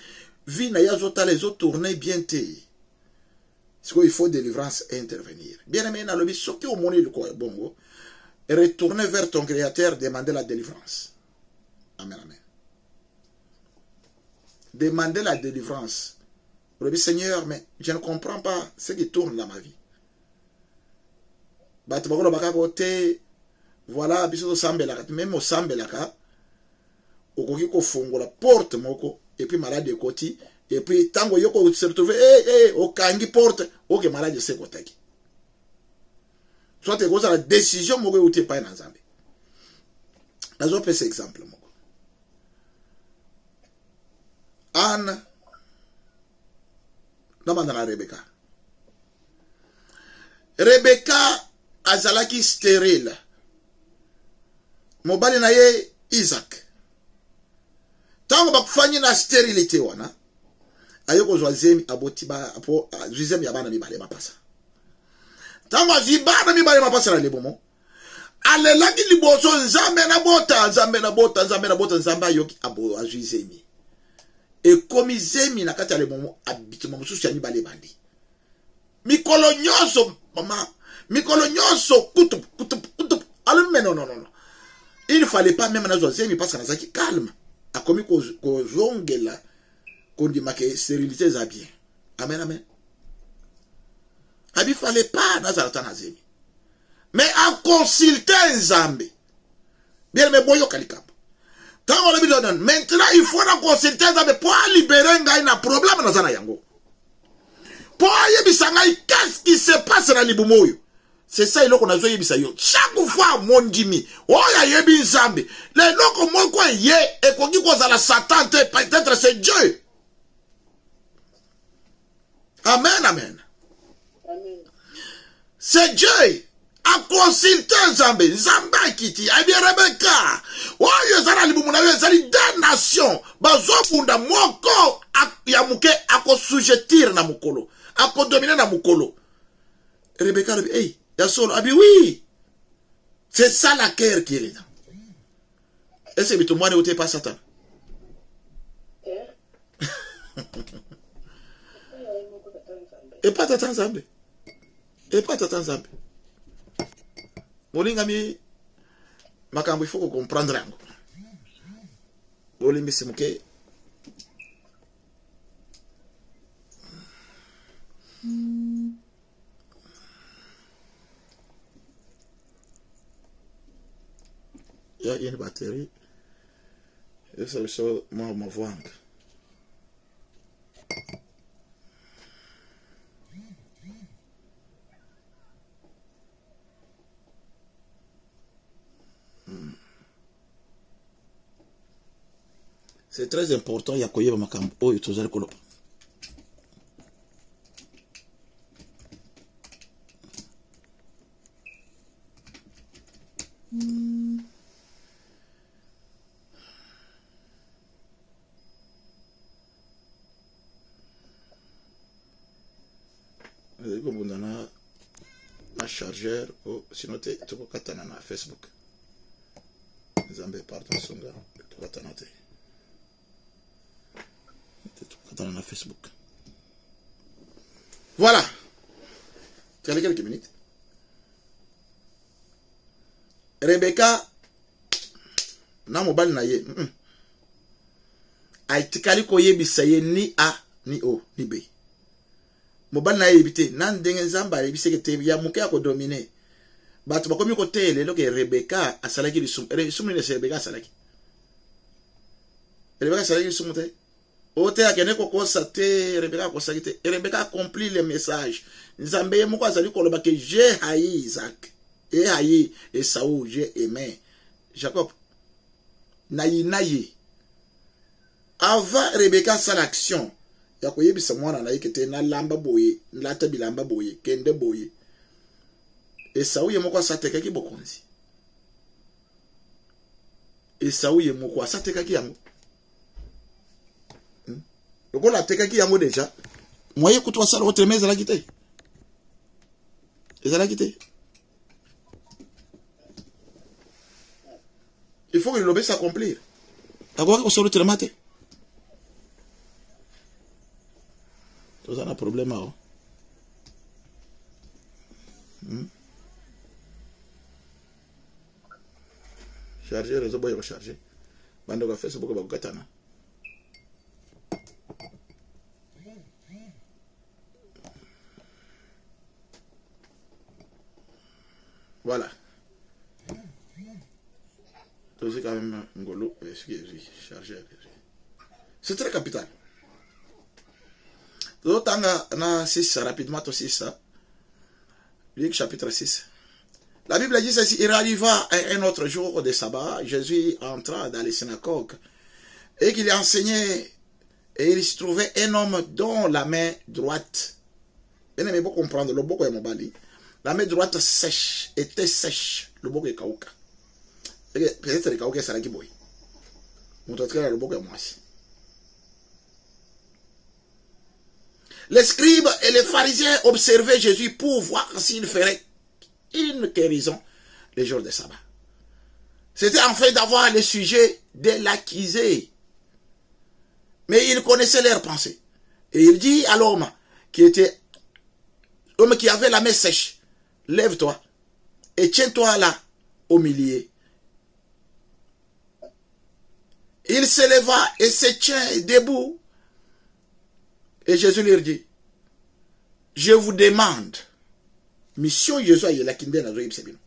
vie na yazota les autres tourner bien té. Il faut délivrance intervenir. Bien aimé, dans le but, ce qui est au monde du bongo, retourner vers ton créateur, demander la délivrance. Amen, amen. Demander la délivrance. Le but, Seigneur, mais je ne comprends pas ce qui tourne dans ma vie. Voilà, même au Sambelaka, au Kokiko Fongo, la porte moko, et puis malade de côté, et puis tango yoko se retrouve, au kangi porte, ok, malade de ce côté. Soit tu as la décision, moko ou tu pas dans Zambie. Dans un peu cet exemple, moko. Anne, namandana Rebecca. Rebecca azalaki stérile. Mobali na ye Isaac. Tango bakufanya na stérilité wana. Ayoko zwazemi aboti ba apo zwizemi yabana mibale mapasa. Tango azibana mibale mapasa na lebomo. Alelaki liboso nzambe na bota, nzambe na bota, nzambe na bota, nzambe ayoki abo azwizemi. E komi zemi na kati ya lebomo abitima mususu ya mibale bandi. Mikolo nyoso mama, mikolo nyoso kutup. Alors mais non. Il ne fallait pas même nazo zemi parce que nazaki calme. A commis ko zongela ko ndima ke stérilité za bien. Amen, amen. Il ne fallait pas nazarata na zemi. Mais à consulter Nzambe. Bien mais boyo kalikamba. Tango le bidon maintenant il faut na consulter Nzambe pour libérer ngai na problème na zana yango. Pour yebisa ngai qu'est-ce qui se passe na libumoyo. C'est ça il qu'on a joué yebisa yo. Chaque fois mon dimi, oya yebi Nzambe. Le loko moko ye et ko ki ko za la Satan peut-être c'est Dieu. Amen, amen. Amen. C'est Dieu. A consulté Nzambe. Nzambe kiti. A bien Rebecca. Oyo zara libumu na yo zali deux nations. Bazo bunda moko ya muke ako sujetir na mukolo. Ako dominer na mukolo. Rebecca dit, hey, ya solo. Abi oui. C'est ça la guerre qui est là. Est-ce que tu m'as dit pas Satan? Et pas Tata Nzambe. Et pas Tata Nzambe. Molingami makambo il faut comprendre yango. Bolimbi simuke. Il y a une batterie. Et ça le ma voix. C'est très important, il y a quoi makambo oyo tozali koloba. Na chargeur sinon tu peux katana na Facebook. Nzambe pardon songa. Attends, on a Facebook. Voilà. Tu as quelques minutes. Rebecca, na mobile na ye. Aitikali koye bisaye ni A, ni O, ni B. Mobile na ye bite. Nan dengen zamba ye biseke te ya muke ako domine. Batu bakomi ko tele loke Rebecca asalaki li sum. Sum ni se Rebecca asalaki. Rebecca asalaki li sum te. Ote akene ko sate Rebecca ko sakite. Rebecca accomplit le message. Nzambe moko azali ko loba ke j'ai haï Isaac. Et haï Esaü, j'ai aimé Jacob. Nayi. Avant Rebecca sa l'action. Ya ko yebisa mwana na yekete na lamba boye, lata bilamba boye, kende boye. Esaü ye moko asateka ki bokonzi. Esaü ye moko asateka ki yango. Loko la teka ki yango déjà. Moye kutwa sala otremeza la kite. Ezala kite. Il faut que l'obé s'accomplir. D'abord, on se retire maté. Tout ça, un problème. Charger, réseau, boy, recharger. Bande de faire, c'est beaucoup de katana. Voilà. C'est quand même un golo. C'est très capital. D'autant que 6, rapidement, 6, Luc chapitre 6. La Bible dit ceci, il arriva un autre jour de sabbat, Jésus entra dans les synagogues et qu'il enseignait et il se trouvait un homme dont la main droite, bien aimé pour comprendre, le boko est mobali, la main droite sèche, était sèche, le boko est kauka. Peut-être le kauka est qui boy. Mon le boko est moi aussi. Les scribes et les pharisiens observaient Jésus pour voir s'il ferait une guérison les jours de sabbat. C'était en fait d'avoir le sujet de l'accuser. Mais il connaissait leurs pensées. Et il dit à l'homme qui avait la main sèche, lève-toi et tiens-toi là au milieu. Il se leva et se tient debout. Et Jésus lui dit, je vous demande, mission Jésus a la kinde na zoïb sebino.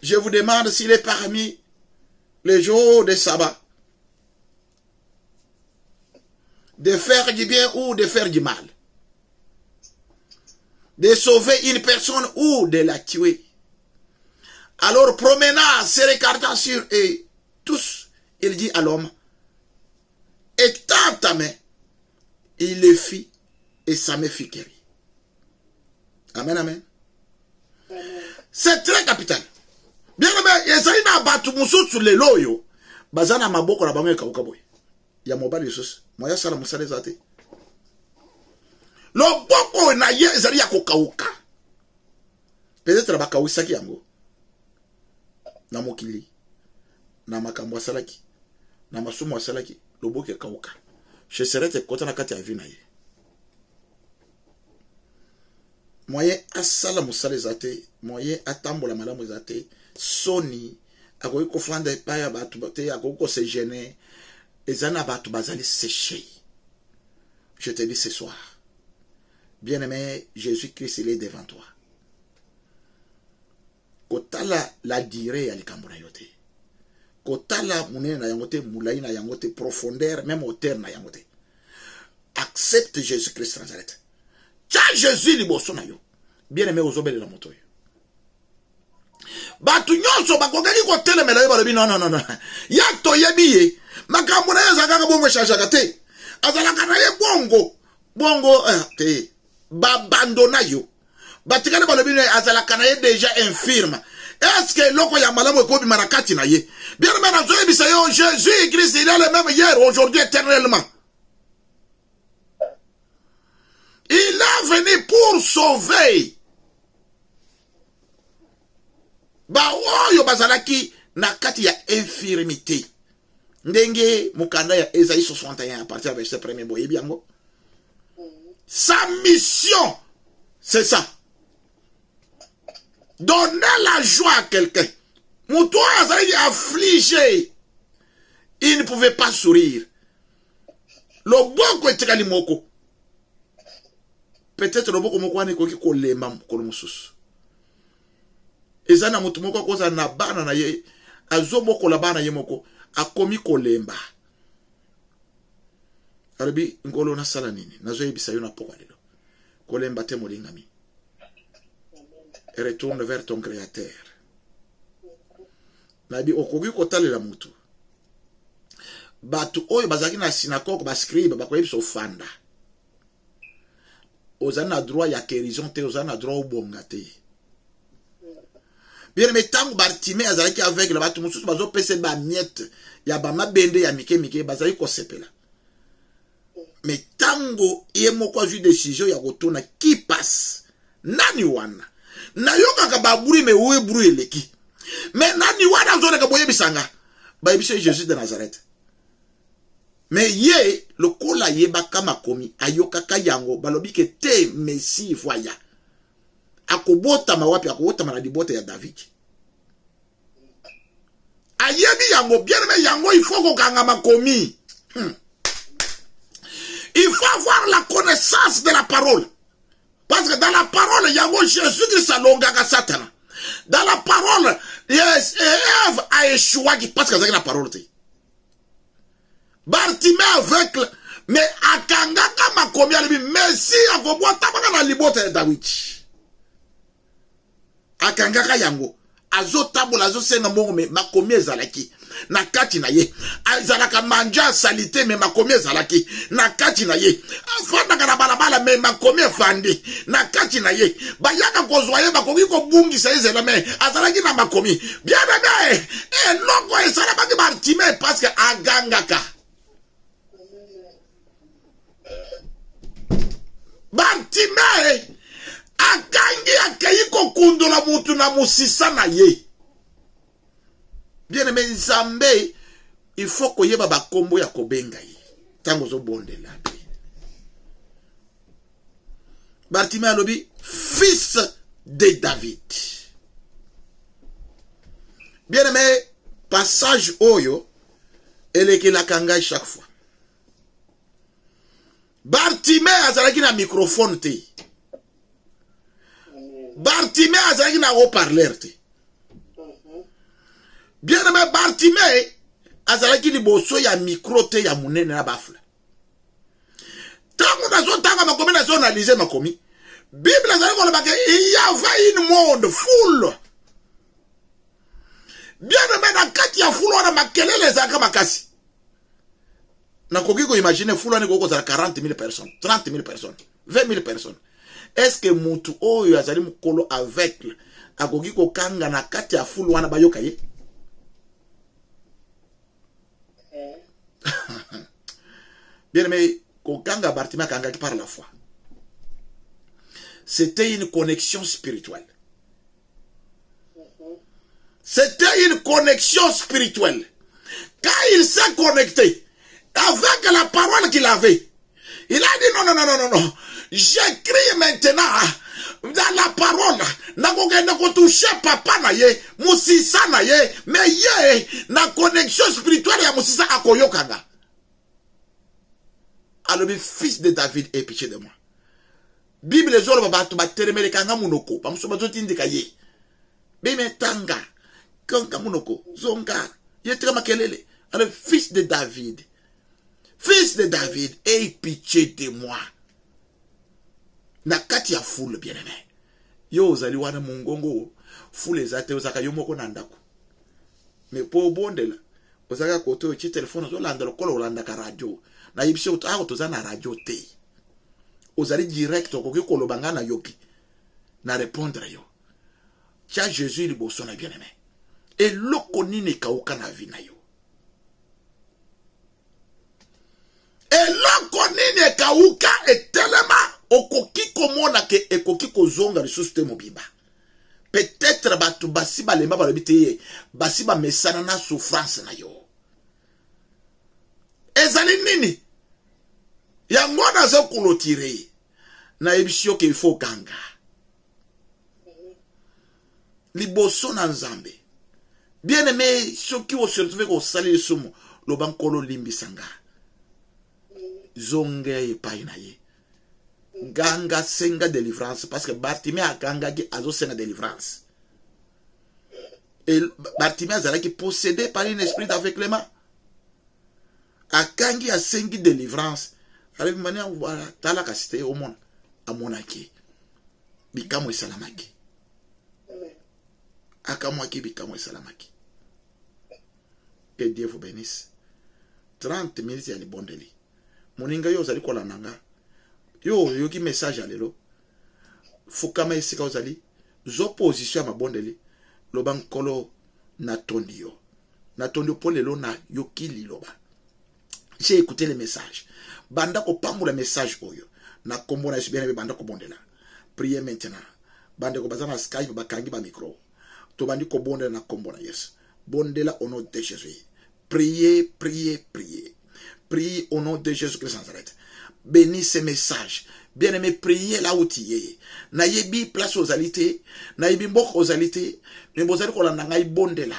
Je vous demande s'il est parmi les jours de sabbat de faire du bien ou de faire du mal, de sauver une personne ou de la tuer. Alors promenant, se regardant sur eux tous, il dit à l'homme, étends ta main, il le fit et sa main fut guérie. Amen, amen. C'est très capital. Bien aimé, ezali na batu mususu lelo yo, bazana maboko na bango ekauka boy. Ya mobali yesus, moya sala musale zate. Loboko na ye ezali ya kokauka. Peut-être bakauisaki yango. Na mokili, na makambo asalaki, na masumu asalaki, loboko ekauka. Je serai te kota na kati ya vi na ye. Moyen asala musale zate, moyen atambola malamu zate, soni, akoki kofanda epai ya batu te, akoki ko se gêner, ezana batu bazali séché. Je te dis ce soir, bien-aimé, Jésus-Christ, il est devant toi. Kotala la durée ya likambo na yote. Kotala munene na yangote, moulai na yangote, profondeur, même hauteur na yangote. Accepte Jésus-Christ Nazareth. Tcha Jésus liboso na yo. Bien-aimé ozobele na moto yo. Batu nyonso bakokaki kotelemela yo balobi non. Ya toyebi makambo na ye zakaka bongo shashaka te. Azalaka na ye bongo te. Babandona yo. Batikane balobi ne azalaka na ye déjà infirme. Est-ce que loko ya malamu ekobi marakati na ye? Bien-aimé na zoyebisa yo, Jésus Christ il est le même hier, aujourd'hui, éternellement. Il est venu pour sauver. ba oyo bazalaki na kati ya infirmité. Ndenge mukanda ya Esaïe 61 à partir du verset 1er boye biango. Sa mission, c'est ça. Donner la joie à quelqu'un. Mouton azalaki affligé. Il ne pouvait pas sourire. Loboko etikali moko. Peut-être loboko moko ane koki kolema mokolo mosusu. Ezana mutu moko koza na bana na ye azoboko la bana ye moko akomi kolemba. Arabi ngolo na sala nini nazo yebisa yo na poko lelo. Kolemba te molingami. Et retourne vers ton créateur. Nabi okogi kotalela mutu. Batu oyo bazaki na synagogue ba scribe ba koyebi so fanda. Ozana droit ya kérison te, ozana droit obonga te. Bien mais tango Bartimée azalaki avec le batu mususu bazo pese ba miette ya ba mabende ya mike mike bazali ko sepela. Mais tango yemo kwa ju décision ya kotona qui passe nani wana na yoka ka baburi me we bru eleki. Mais nani wana zone ka boye bisanga ba yebise Jésus de Nazareth. Mais ye le kola ye bakama komi ayoka kayango balobi ke te Messi voya akobota mawapi akobota na dibote ya David. Ayebi yango bien mais yango il faut ko kanga makomi. Il faut avoir la connaissance de la parole. Parce que dans la parole, il y a Jésus-Christ a Satan. Dans la parole, yes, Ève a échoué parce que c'est la parole. Bartimée avec, mais akangaka makomi alibi, mais si akobo tabaka na libote ya David. Akangaka yango. Azo tabola azo senga mbongo me makomi ezalaki. Na kati na ye azalaka manja salite me makomi ezalaki na kati na ye afanda kana balabala me makomi efandi na kati na ye bayaka kozwa ye bakoki kobungisa ezela me azalaki na makomi bien bébé loko esala baki Bartimée parce que agangaka Bartimée akangi akayi kokundola mutu na musisa na ye. Bien aimé Nzambe, il faut que yeba ba kombo ya kobenga yi. Tango zo bondela. Bartimée alobi, fils de David. Bien aimé, passage oyo, eleke la kanga chaque fois. Bartimée azalaki na microphone te. Bartimée azalaki na haut-parleur te. Bien aimé Bartimée azalaki liboso ya micro te ya munene na bafla. Tango nazo tanga makomi nazo analyser makomi. Bible azalaki koloba ke il y avait une monde full. Bien aimé na kati ya full wana makelele ezalaka makasi. Na koki ko imaginer full wana koko za 40 000 personnes, 30 000 personnes, 20 000 personnes. Est-ce que mutu oyo azali mukolo avec akoki ko kanga na kati ya full wana bayoka ye? Bien aimé, Kokanga Bartimée kanga qui par la foi. C'était une connexion spirituelle. C'était une connexion spirituelle. Quand il s'est connecté avec la parole qu'il avait, il a dit non, non, non, non, non, non. J'écris maintenant dans la parole. N'a touché papa na ye, musisa na ye, mais ye, na connexion spirituelle ya musisa akoyokanga. Alors, le fils de David, aie pitié de moi. Bible les jours va tu bateremele kanga munoko, pa muso bazo tindika ye. Beme tanga, kanga munoko, zonga, yetra makelele. Alors, fils de David, aie pitié de moi. Na kati ya foule bien aimé. Yo ozali wana mungongo, foule ezate ozaka yo moko na ndako. Mais po bondela, ozaka koto chi téléphone zo landa lokolo olanda ka radio. Na yibise uto toza na radio te. Ozali direct okoki kolobanga na yoki. Na répondre yo. Tia Jésus liboso na bien aimé. Et loko nini kauka na vi na yo. Et loko nini kauka etelema okoki komona ke ekoki kozonga lisusu te mobimba. Peut-être batu basi balemba balobite basi ba mesana na souffrance na yo. Ezali nini? Yango nazo kulotire. Na ebisio ke ifo kanga. Liboso na nzambe. Bien aimé, ceux qui vont se retrouver au salut sumo, le bankolo limbisanga. Zonge e painaye. Ganga senga délivrance parce que Bartimée a ganga qui azo senga délivrance. Et Bartimée a qui possédé par un esprit d'aveuglement. A kangi a sengi délivrance. Avec manière voilà, tala kasite au monde a monaki. Bikamo salamaki. Akamwaki bikamo salamaki. Que Dieu vous bénisse. 30 minutes ya libondeli. Moninga yo zali kola nanga. Yo yoki message alelo. Fukama esika ozali. Zo position ya mabondeli. Loba nkolo natondi yo. Natondi yo po lelo na yoki liloba. J'ai écouté le message. Banda ko pambu le message oyo. Na kombo na bien banda ko bondela. Priez maintenant. Banda ko bazana Skype bakangi ba micro. To bandi ko bondela na kombo na Yesu. Bondela au nom de Jésus. Priez, priez, priez. Priez au nom de Jésus-Christ Nazareth. Bénis ces messages. Bien-aimé, priez là où tu es. Nayebi place aux alités. Nayebi mbok aux alités. Nebozali ko lananga bondela.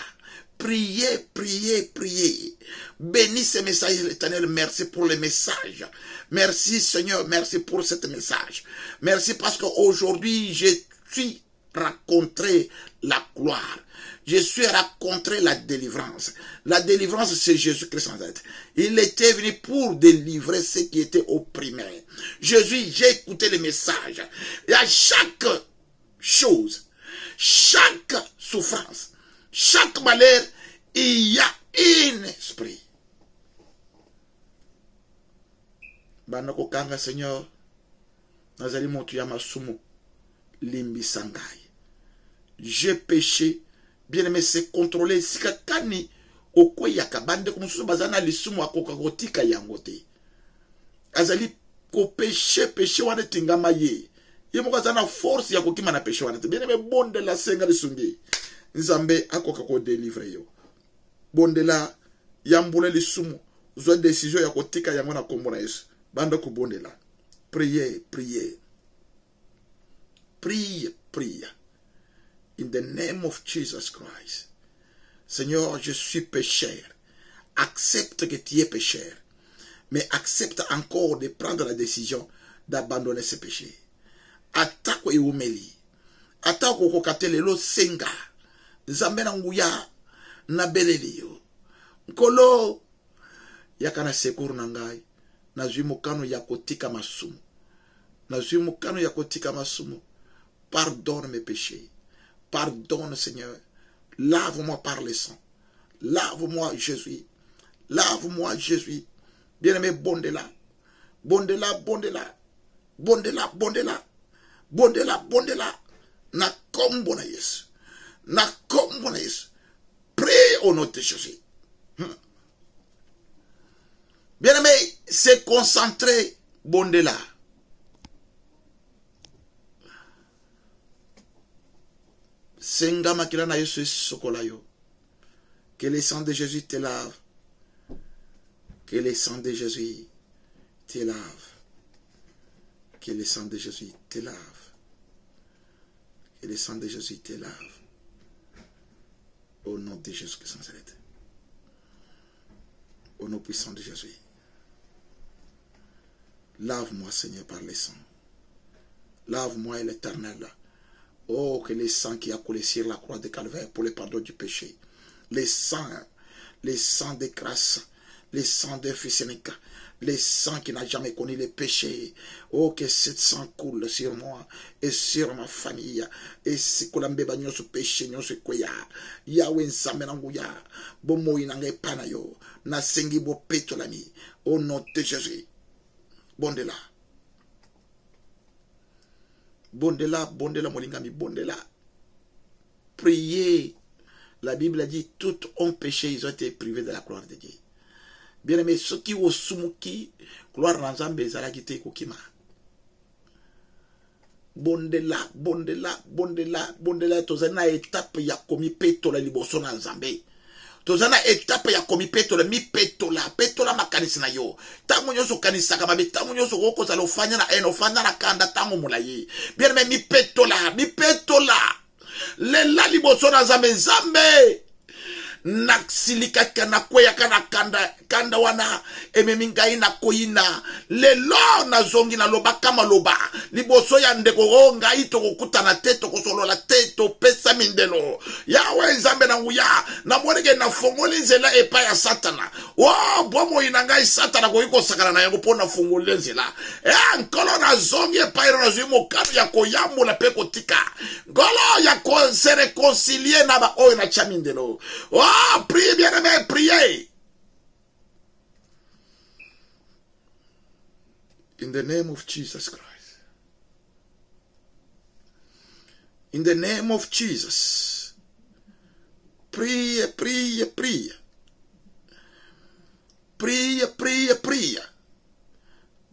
Priez, priez, priez. Bénis ces messages, l'Éternel. Merci pour les messages. Merci, Seigneur. Merci pour ce message. Merci parce qu'aujourd'hui, je suis rencontré la gloire. Je suis rencontré la délivrance. La délivrance, c'est Jésus-Christ en Nazareth. Il était venu pour délivrer ceux qui étaient opprimés. Jésus, j'ai écouté les messages. Il y a chaque chose, chaque souffrance, chaque malheur, il y a un esprit. Banako kanga Seigneur, nazali motu ya masumu, limbi sangai. J'ai péché, bien aimé, c'est contrôlé. Si kakani, okwe yaka, bande kumususu bazana lisumu akokagotika yangote. Azali ko péché, péché wane tingama ye. Yemo kazana force ya kokima na péché wane. Bien aimé, bonde la senga lisungi. Nzambe akokako délivre yo. Bonde la yambule lisumu. Zwa décision ya kotika yango na kombo na Yesu. Bande ko bonde la. Priez, priez. Priez, priez. In the name of Jesus Christ. Seigneur, je suis pécheur. Accepte que tu es pécheur. Mais accepte encore de prendre la décision d'abandonner ce péché. Atako e umeli. Atako kokatele lo senga. Zambena nguya na belelio. Nkolo yakana secours nangai. Nazwi mukano ya kotika masumu. Nazwi mukano ya kotika masumu. Pardonne mes péchés. Pardonne, Seigneur. Lave-moi par le sang. Lave-moi, Jésus. Lave-moi, Jésus. Bien-aimé, bondela. Bondela, bondela. Bondela, bondela. Bondela, bondela. Na kombo na Yesu. Na kombo na Yesu. Prie au nom de Jésus. Bien-aimé, c'est concentré. Bondela. Senga makila na Yesu sokolayo. Que le sang de Jésus te lave. Que le sang de Jésus te lave. Que le sang de Jésus te lave. Que le sang de Jésus te lave. Au nom de Jésus Christ Nazareth. Au nom puissant de Jésus. Lave-moi, Seigneur, par le sang. Lave-moi, l'Éternel. Oh, que le sang qui a coulé sur la croix de Calvaire pour le pardon du péché. Le sang de grâce, le sang de fils unique, le sang qui n'a jamais connu le péché. Oh, que ce sang coule sur moi et sur ma famille. Et si kolambe banyo su péché, nyo su kwea. Yahweh nzambe nanguya. Bomo inange panayo. Na sengi bo petolami. Au nom de Jésus. Bondela. Bondela, bondela, molingami, bondela. Priez. La Bible a dit, tous ont péché, ils ont été privés de la gloire de Dieu. Bien aimé, ceux qui ont soumuki, gloire n'ensemble, ils ont quitté Kokima. bondela tozana étape ya komi petola liboso na Nzambe. Tozana étape ya komi petola mi petola makanisi na yo. Tango nyoso kanisa kama tango nyoso goko za lofanya na ofanya na kanda tango mulayi. Bien mais mi petola. Le la liboso na Nzambe. Naksilika kana kweya kana kanda wana ememingai na koina lelo na zongi na loba kama loba liboso ya ndeko ngai to kokutana teto kosolola teto pesa mindelo yawe Nzambe na nguya na mwereke na fongoli nzela epa ya satana bomo inangai satana ko iko sakana na yango pona fongoli nzela nkolo na zongi epa na zuimo kanu ya koyamula pe kotika ngolo ya ko se réconcilier na ba oyo na chamindelo priez, bien-aimés, priez. In the name of Jesus Christ. In the name of Jesus. Priez. Priez.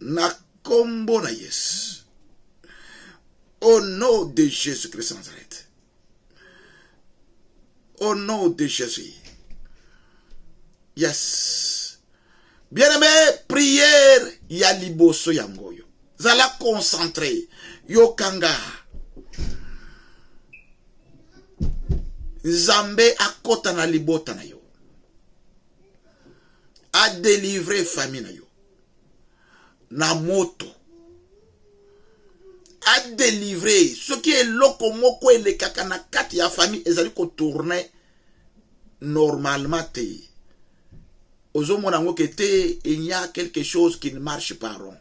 Na kombo na Yesu. Au nom de Jésus-Christ de Nazareth. Au nom de Jésus. Yes. Bien-aimé, prière ya liboso yangoyo. Zala concentré. Yo kanga. Nzambe akota na libota na yo. A délivrer famille na yo. Na moto. A délivrer. Ce qui est loko moko et le kakana kati ya famille ezali ko tourner normalement te. Il y a quelque chose qui ne marche pas rond.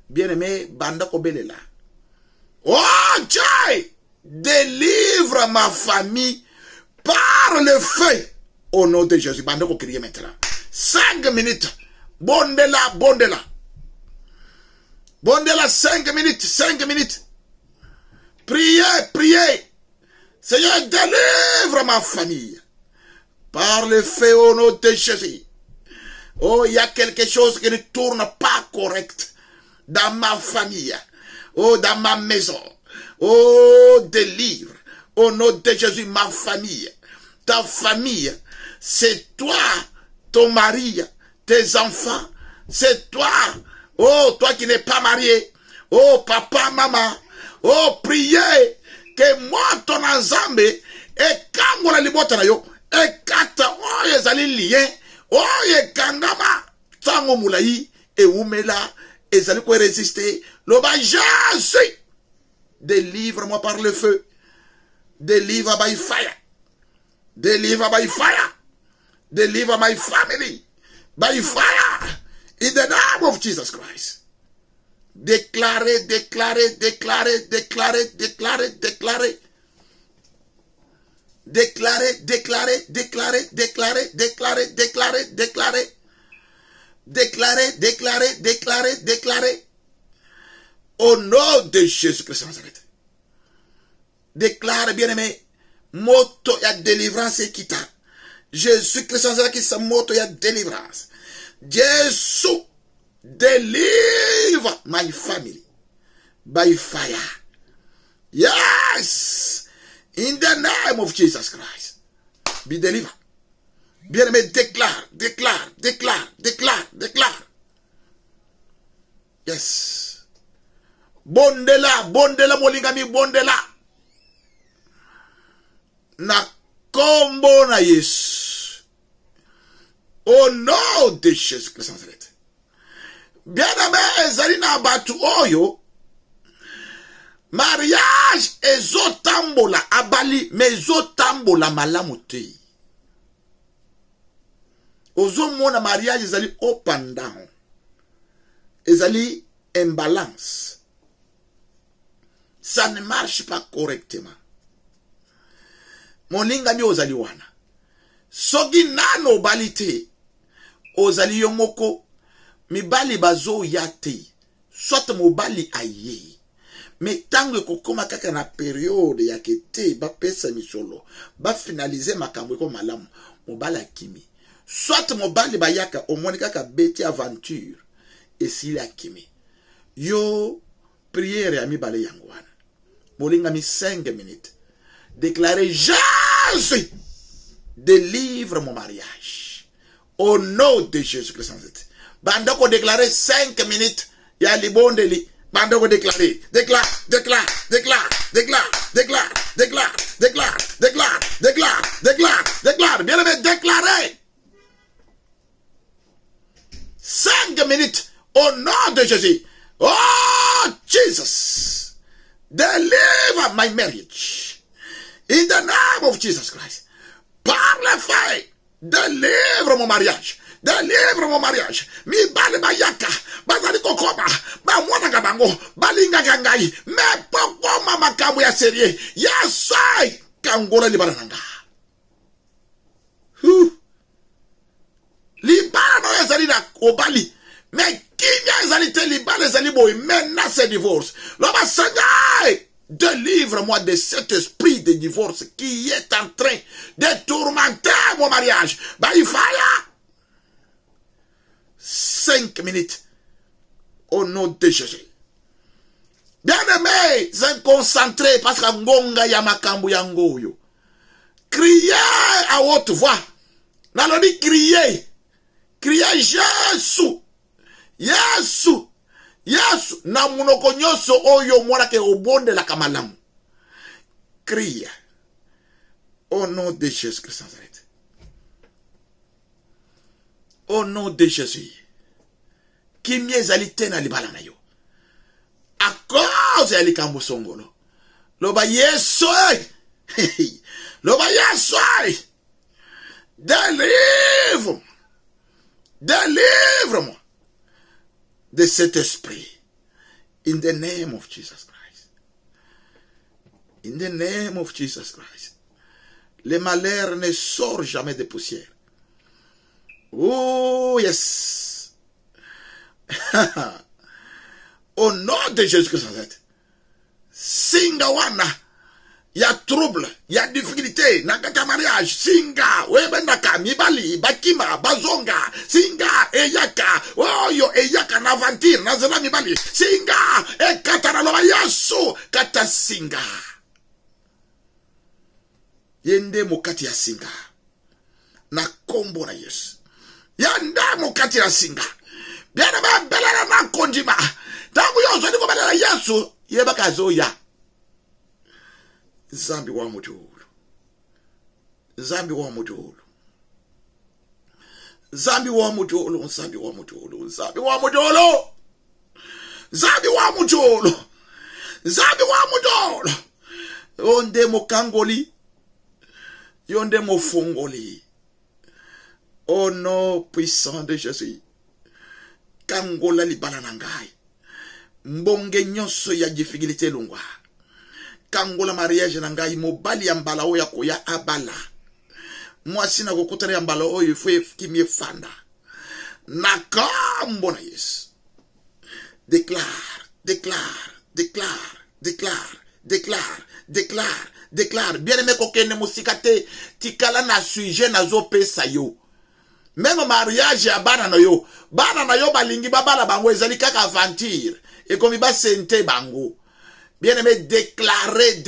Bien-aimé, banda kobelela. Oh, Dieu, délivre ma famille par le feu. Au nom de Jésus, banda ko crier maintenant. 5 minutes. Bondela. Bondela 5 minutes. Priez. Seigneur, délivre ma famille. Par le feu au nom de Jésus. Oh, il y a quelque chose qui ne tourne pas correct dans ma famille. Oh, dans ma maison. Oh, délivre. Au nom de Jésus, ma famille. Ta famille. C'est toi, ton mari, tes enfants. C'est toi. Oh, toi qui n'es pas marié. Oh, papa, maman. Oh, priez que moi, ton ensemble, et quand on a libota na yo, et kata oye zali lien oye kangama tango mulai e umela ezali ko résister loba Jésus délivre-moi par le feu, deliver by fire, deliver by fire, deliver my family by fire in the name of Jesus Christ. Déclarez. Déclarez. Au nom de Jésus-Christ de Nazareth. Déclare, bien-aimé, moto ya délivrance kita. Jésus-Christ de Nazareth qui sa moto ya délivrance. Jésus deliver my family by fire. Yes. In the name of Jesus Christ. Be delivered. Bien-aimé, déclare. Yes. Bondela, molingami, bondela. Na kombo na Yesu. Au nom de Jésus-Christ de Nazareth. Bien-aimé, ezali na batu oyo. Mariage ezotambola abali mezotambola malamu te. Ozomona mariage ezali up and down. Ezali imbalance. Ça ne marche pas correctement. Moninga mi ozali wana. Sogi nano balite. Ozali yomoko. Mibali bazo yate. Soit mobali aye. Mais tango kokoma kaka na période ya kete ba pesa misolo ba finaliser makambo ko malamu mobala kimi soit mobali bayaka omoni kaka beti aventure et s'il a kimi yo prière à mi balé yangwana. Molinga mi 5 minutes. Déclarer Jésus, délivre mon mariage. Au nom de Jésus-Christ. Bandoko déclarer 5 minutes. Ya libondeli. Bandoko déclarer. Déclare, déclare, déclare, déclare, déclare, déclare, déclare, déclare, déclare, déclare, déclare. Bien aimé, déclarer. 5 minutes. Au nom de Jésus. Oh, Jesus. Deliver my marriage. In the name of Jesus Christ. Par le feu. Délivre mon mariage. Délivre mon mariage. Mi bale bayaka. Bazali kokoba. Ba mwana gabango. Balinga gangai. Me poko mama kamu ya serie. Yasai. Kangola libana nanga. Libana no yazali na obali. Mais qui vient les libales les boy menace divorce. L'homme Seigneur, délivre-moi de cet esprit de divorce qui est en train de tourmenter mon mariage. Bah il fallait 5 minutes au nom de Jésus. Bien-aimé, c'est concentré parce que ngonga ya makambu ya ngoyo. Criez à haute voix. Naloni criez. Criez Jésus. Yesu, Yesu, na munoko nyoso oyo mwana ke obonde la kamalamu. Crie au nom de Jésus Christ Nazareth. Au nom de Jésus. Qui miezali tena libala na yo. A cause ya likambo songolo. Loba Yesu. Loba Yesu. Délivre. Délivre-moi de cet esprit. In the name of Jesus Christ. In the name of Jesus Christ. Le malheur ne sort jamais de poussière. Oh yes. Au nom de Jésus-Christ. Singa wana. Ya trouble, ya difficulté, nakaka mariage, singa, webendaka, mibali, bakima, bazonga, singa, eyaka, oyo, eyaka, navantir, nazela mibali, singa, ekata na loba yasu, kata singa. Yende mokati ya singa. Na kombo na Yesu. Yende mokati ya singa. Biana ba belela na konjima. Tangu yozo niko belela Yesu, yebaka zoya. Zambi wa mujulu. Zambi wa mujulu. Zambi wa mujulu. Zambi wa mujulu. Zambi wa mujulu. Zambi wa mujulu. Zambi wa mujulu. Yonde mo kangoli. Yonde mo fungoli. Au nom puissant de Jésus. Kangola li balanangai. Mbonge nyoso ya difficulté lungwa. Kangola mariage nangai mobali ya mbala oya koya abala. Mwasi na kokutana ya mbala oyo ifwe kimye fanda. Nakambo na Yesu. Déclare, déclare, déclare, déclare, déclare, déclare, déclare. Bien aimé kokene musikate tikala na sujet na zo pesa yo. Même mariage ya bana na yo balingi babala bango ezali kaka aventure et comme ba sente bango. Bien aimé, déclarer.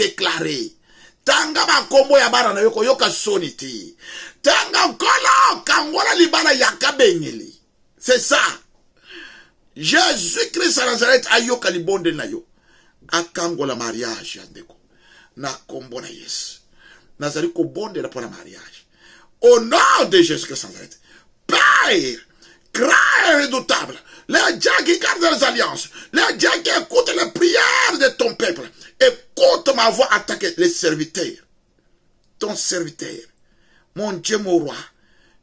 Tanga ba kombo ya bana na yo koyoka soniti. Tanga kolo kangola libana yakabengeli. C'est ça. Jésus-Christ à Nazareth ayoka libonde na yo. Akangola mariage andeko. Na kombo na Yesu. Nazari ko bonde la pour la mariage. Au nom de Jésus-Christ à Nazareth. Père, grand et redoutable, les dieux qui gardent les alliances, les dieux qui écoutent les prières de ton peuple, écoute ma voix attaquer les serviteurs, ton serviteur, mon Dieu, mon roi,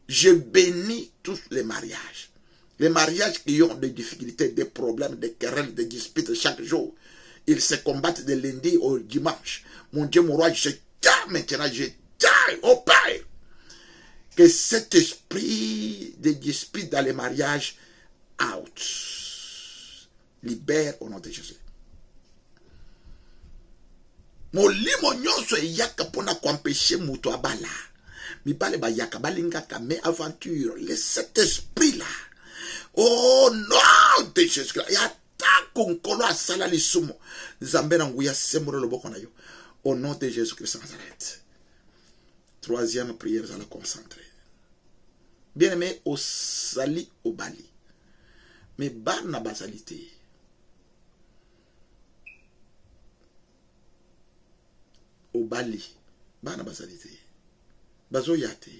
je bénis tous les mariages qui ont des difficultés, des problèmes, des querelles, des disputes chaque jour, ils se combattent de lundi au dimanche, mon Dieu, mon roi, je tiens maintenant, je tiens au Père, que cet esprit de dispute dans les mariages out. Libère au nom de Jésus. Molimo nyonso yaka pona kwempêcher muto abala. Mibale ba yaka balingaka mais aventure, cet esprit là. Oh non de Jésus. konkolo asala lisumu nzambe na nguya semolo loboko na yo au nom de Jésus Christ de Nazareth. Troisième prière, vous allez concentrer. Bien aimé, au sali au bali. Mais ban na basalité. Au bali. Ban na basalité. Bazo yate.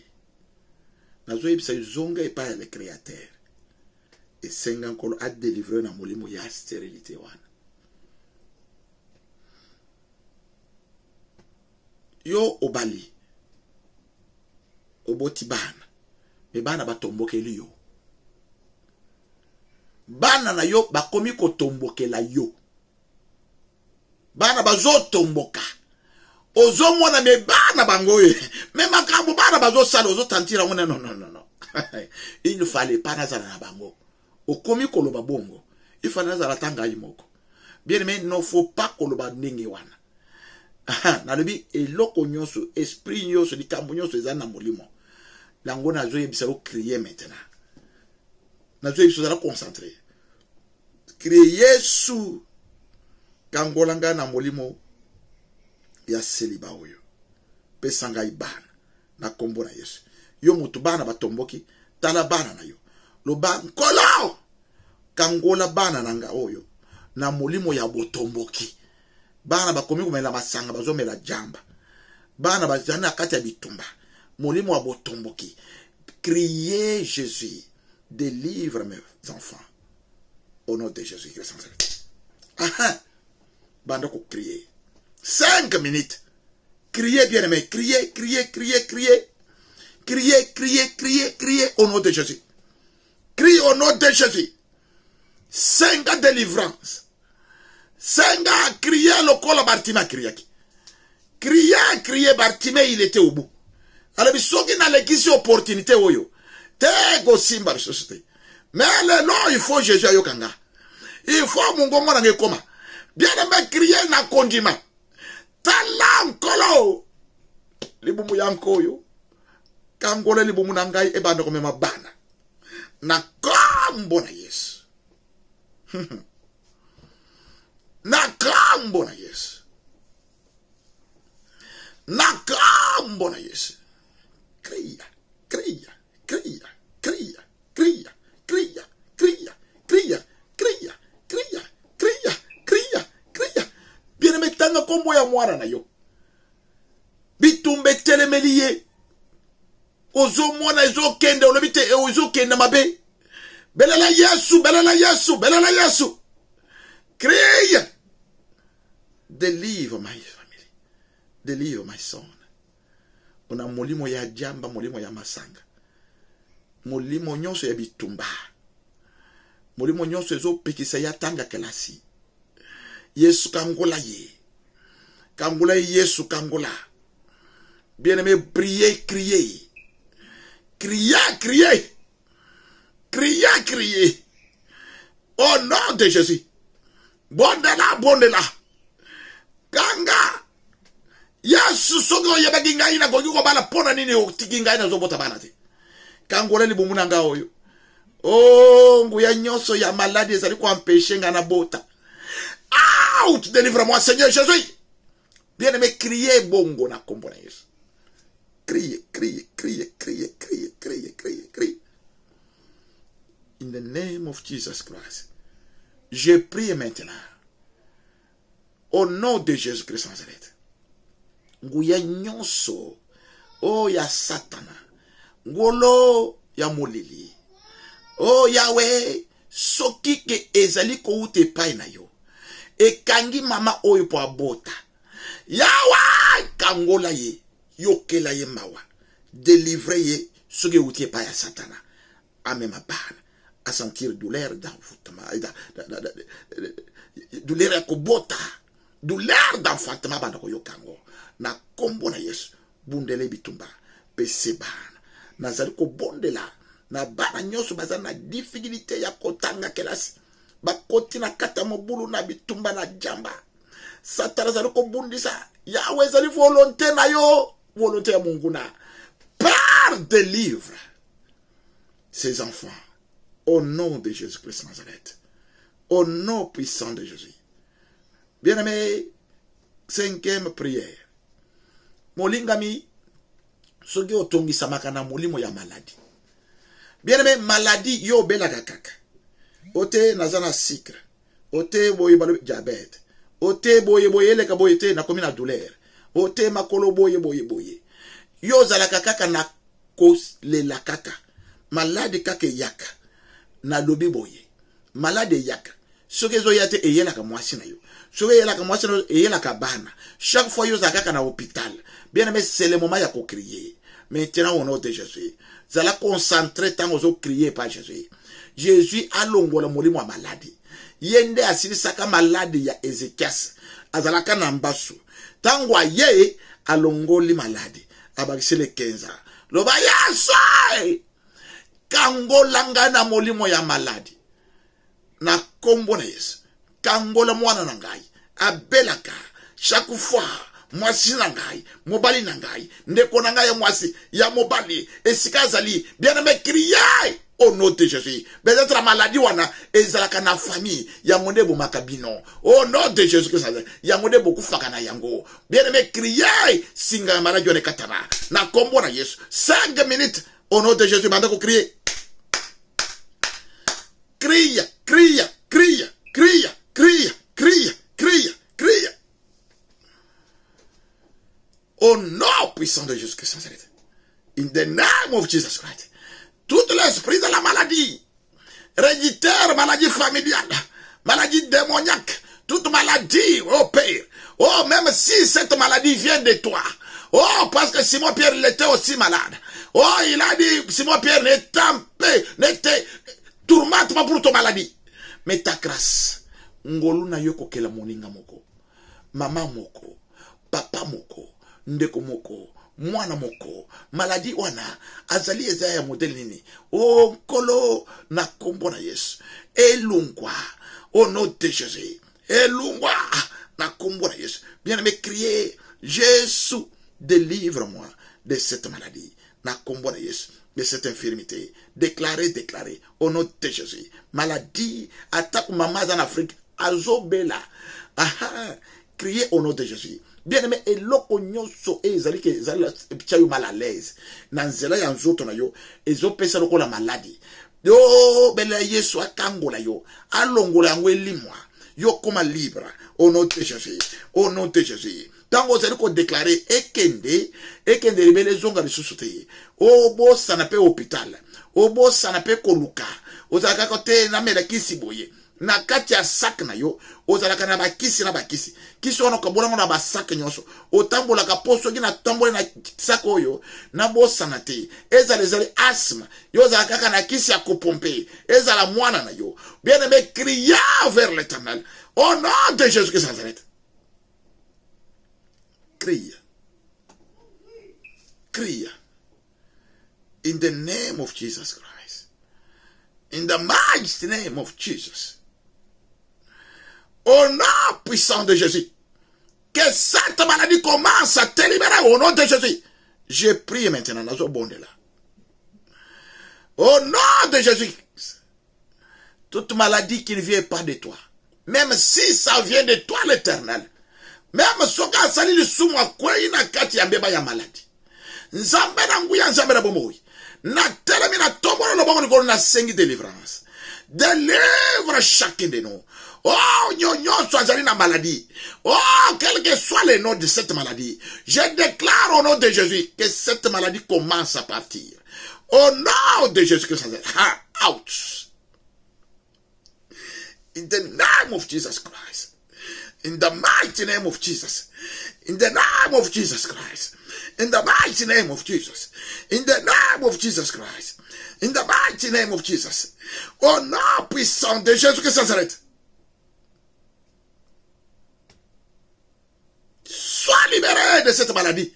Nazo yebisa zonga et pas le créateur. Et senga nkolo a délivré na molimo ya stérilité wana. Yo obali. Oboti bana. Me bana batombokeli yo. Bana na yo bakomi kotombokela yo. Bana bazo tomboka. Ozo mwana me bana bangoye. Me makambo bana bazo sala ozo tantira mwana non. Il ne fallait pas nazala na bango. Okomi koloba bongo. Il fallait nazala tanga imoko. Bien aimé, il ne faut pas koloba ndenge wana. Nalobi eloko nyonso esprit nyonso likambo nyonso eza na molimo. Lango nazo yebisa ko crier maintenant. Nazo yebisa za concentrer. Crier sous kangolanga na molimo ya seliba oyo. Pesanga ibana na kombo na Yesu. Yo mutu bana batomboki tala bana na yo. Lo ba nkolo kangola bana nanga oyo na molimo ya botomboki. Bana bakomi kumela masanga bazomela jamba. Bana bazana kati ya bitumba. Molimo wa botomboki. Criez Jésus, délivre mes enfants. Au nom de Jésus Christ. Banda ko crier. 5 minutes. Criez bien aimé, criez. Criez au nom de Jésus. Crie au nom de Jésus. 5 délivrances. 5 crier le col Bartima crier. Crier Bartima, il était au bout. Alors bisoki na l'église opportunité oyo. Te go simba société. Mais non, il faut Jésus ayokanga. Il faut mungongo na ngekoma. Bien aimé crier na kondima. Tala nkolo. Libumu yankoyo. Kangole libumu na ngai ebanda komema bana. Na kambo na Yesu. Na kambo na Yesu. Na kambo na Yesu. Cria. Bien aimé tanga kombo ya mwana na yo. Bitumbe telemeliye. Ozo mwana ezo kende olobite ozo kende mabe. Belela Yesu. Cria. Deliver my family. Deliver my son. Ona molimo ya jamba, molimo ya masanga. Molimo nyonso ya bitumba. Molimo nyonso ezo pekisa ya tanga kelasi. Yesu kangola ye. Kangola Yesu kangola. Bien aimé, priez. Criez. Au nom de Jésus. Bondela. Ganga. Yesu sogo yebagi ngai na gogi ko bala pona nini otiki ngai na zobota bana te. Kangola libumu na nga oyo. Oh, nguya nyonso ya maladi ezali ko empêcher nga na bota. Out, délivre-moi Seigneur Jésus. Bien aimé, criez bongo na kombo na Yesu. Criez. In the name of Jesus Christ. Je prie maintenant. Au nom de Jésus Christ Nazareth. Nguya nyonso. Oh ya Satana. Ngolo ya molili. Oh Yahweh. Soki ke ezali ko ute pai na yo. Ekangi mama oyo po abota. Yahweh. Kangola ye. Yokela ye mawa. Délivre ye. Soki ute pai ya Satana. Amema bana. À sentir douleur d'enfantement. Douleur ya kobota. Douleur d'enfantement bana ko yokango. Na kombo na Yesu. Bundele bitumba. Pese bana. Nazali ko bondela. Na bana nyoso bazana na difficulté ya kotanga kelasi. Bakoti na kata mobulu na bitumba na jamba. Satana zali ko bundisa. Yahweh zali volonté na yo. Volonté ya Mungu na. Père délivre ses enfants. Au nom de Jésus-Christ Nazareth. Au nom puissant de Jésus. Bien-aimé, 5e prière. Molingami, sogi otongi samakana molimo ya maladie. Bien-aimé, maladie yo bela kakaka. Ote nazana sucre. Ote boye balu diabète. Ote boye boye leka boye te na komi na douleur. Ote makolo boye boye boye. Yo zala kakaka na kos le la kaka. Malade kake yaka. Na lobi boye. Malade yaka. Soke zo yate eyela ka mwasi na yo. Soke eyela ka mwasi na yo eyela ka bana. Chaque fois yo zala kaka na hôpital. Bien aimé, c'est le moment ya ko crier. Maintenant au nom de Jésus. Zala concentrer tant aux crier par Jésus. Jésus a longola molimo wa maladie. Yende asili saka maladie ya Ezekias. Azalaka na mbasu. Tango ye alongoli maladie. Abakisele 15 ans. Loba yaso! Kangola na molimo ya maladie. Na kombo na Yesu. Kangola mwana na ngai. Abelaka. Chaque fois. Mwasi na ngai. Mobali na ngai. Ndeko na ngai ya mwasi. Ya mobali. Esika zali. Bien aimé crier. Au nom de Jésus. Peut-être la maladie wana. Ezalaka na famille. Ya monde bo makabino. Au nom de Jésus Christ. Ya monde boku fakana yango. Bien aimé crier. Singa maladie wana katana. Na kombo na Yesu. 5 minutes. Au nom de Jésus. Mandako crier. Crie, crie, crie, crie, crie, crie, crie, crie. Au nom puissant de Jésus Christ. In the name of Jesus Christ. Tout l'esprit de la maladie, héréditaire, maladie familiale, maladie démoniaque, toute maladie, oh Père. Oh, même si cette maladie vient de toi. Oh, parce que Simon Pierre, il était aussi malade. Oh, il a dit, Simon Pierre, n'était tourmente pas pour ton maladie. Mais ta grâce, ngolu na yoko kela moninga moko, mama moko, papa moko, ndeko moko, mwana moko, maladie wana, azali ezaya model nini, o kolo na kombo na Yesu, elungwa, au nom de Jésus, elungwa, na kombo na Yesu, bien aimé crier, Jésus, délivre-moi de cette maladie, na kombo na Yesu, de cette infirmité, déclarer, au nom de Jésus, maladie, attaque maman en Afrique, azobela, aha, crier au nom de Jésus. Bien aimé, et loko nyoso e ezali ke ezali pichayo mal à l'aise. Nanzela ya nzoto na yo, ezo pesa loko la maladie. Yo bela Yesu akangola yo, alongola yango elimwa. Yo koma libre au nom de Jésus. Au nom de Jésus. Tango zali ko déclarer ekende rebele zonga lisusu te. O bo sanape hôpital. O bo sanape koluka. O zaka kote na mela kisi boye. Na kati ya sak na yo, ozalaka na bakisi na bakisi. Kisi wana kabola na basak nyonso. Otambola ka poso ki na tambola na sak oyo, na bosana te. Ezali asthme. Yo zalaka na kisi ya kopompe. Ezala mwana na yo. Bien aimé, crier vers l'Éternel. Au nom de Jésus Christ Nazareth. Crie. Crie. In the name of Jesus Christ. In the mighty name of Jesus. Au nom puissant de Jésus. Que cette maladie commence à te libérer au nom de Jésus. Je prie maintenant dans ce bonde là. Au nom de Jésus. Toute maladie qui ne vient pas de toi. Même si ça vient de toi l'Éternel. Même si ça sali le souma kwa ina kati ya mbeba ya maladie. Nzambe na nguya nzambe na bomoi. Na telemi na tombola no bongo na sengi délivrance. Délivre chacun de nous. Oh, nyonyo soazali na maladie. Oh, quel que soit le nom de cette maladie. Je déclare au nom de Jésus que cette maladie commence à partir. Au nom de Jésus Christ. Out. In the name of Jesus Christ. In the mighty name of Jesus. In the name of Jesus Christ. In the mighty name of Jesus. In the name of Jesus Christ. In the mighty name of Jesus. Au nom puissant de Jésus Christ Nazareth. Sois libéré de cette maladie.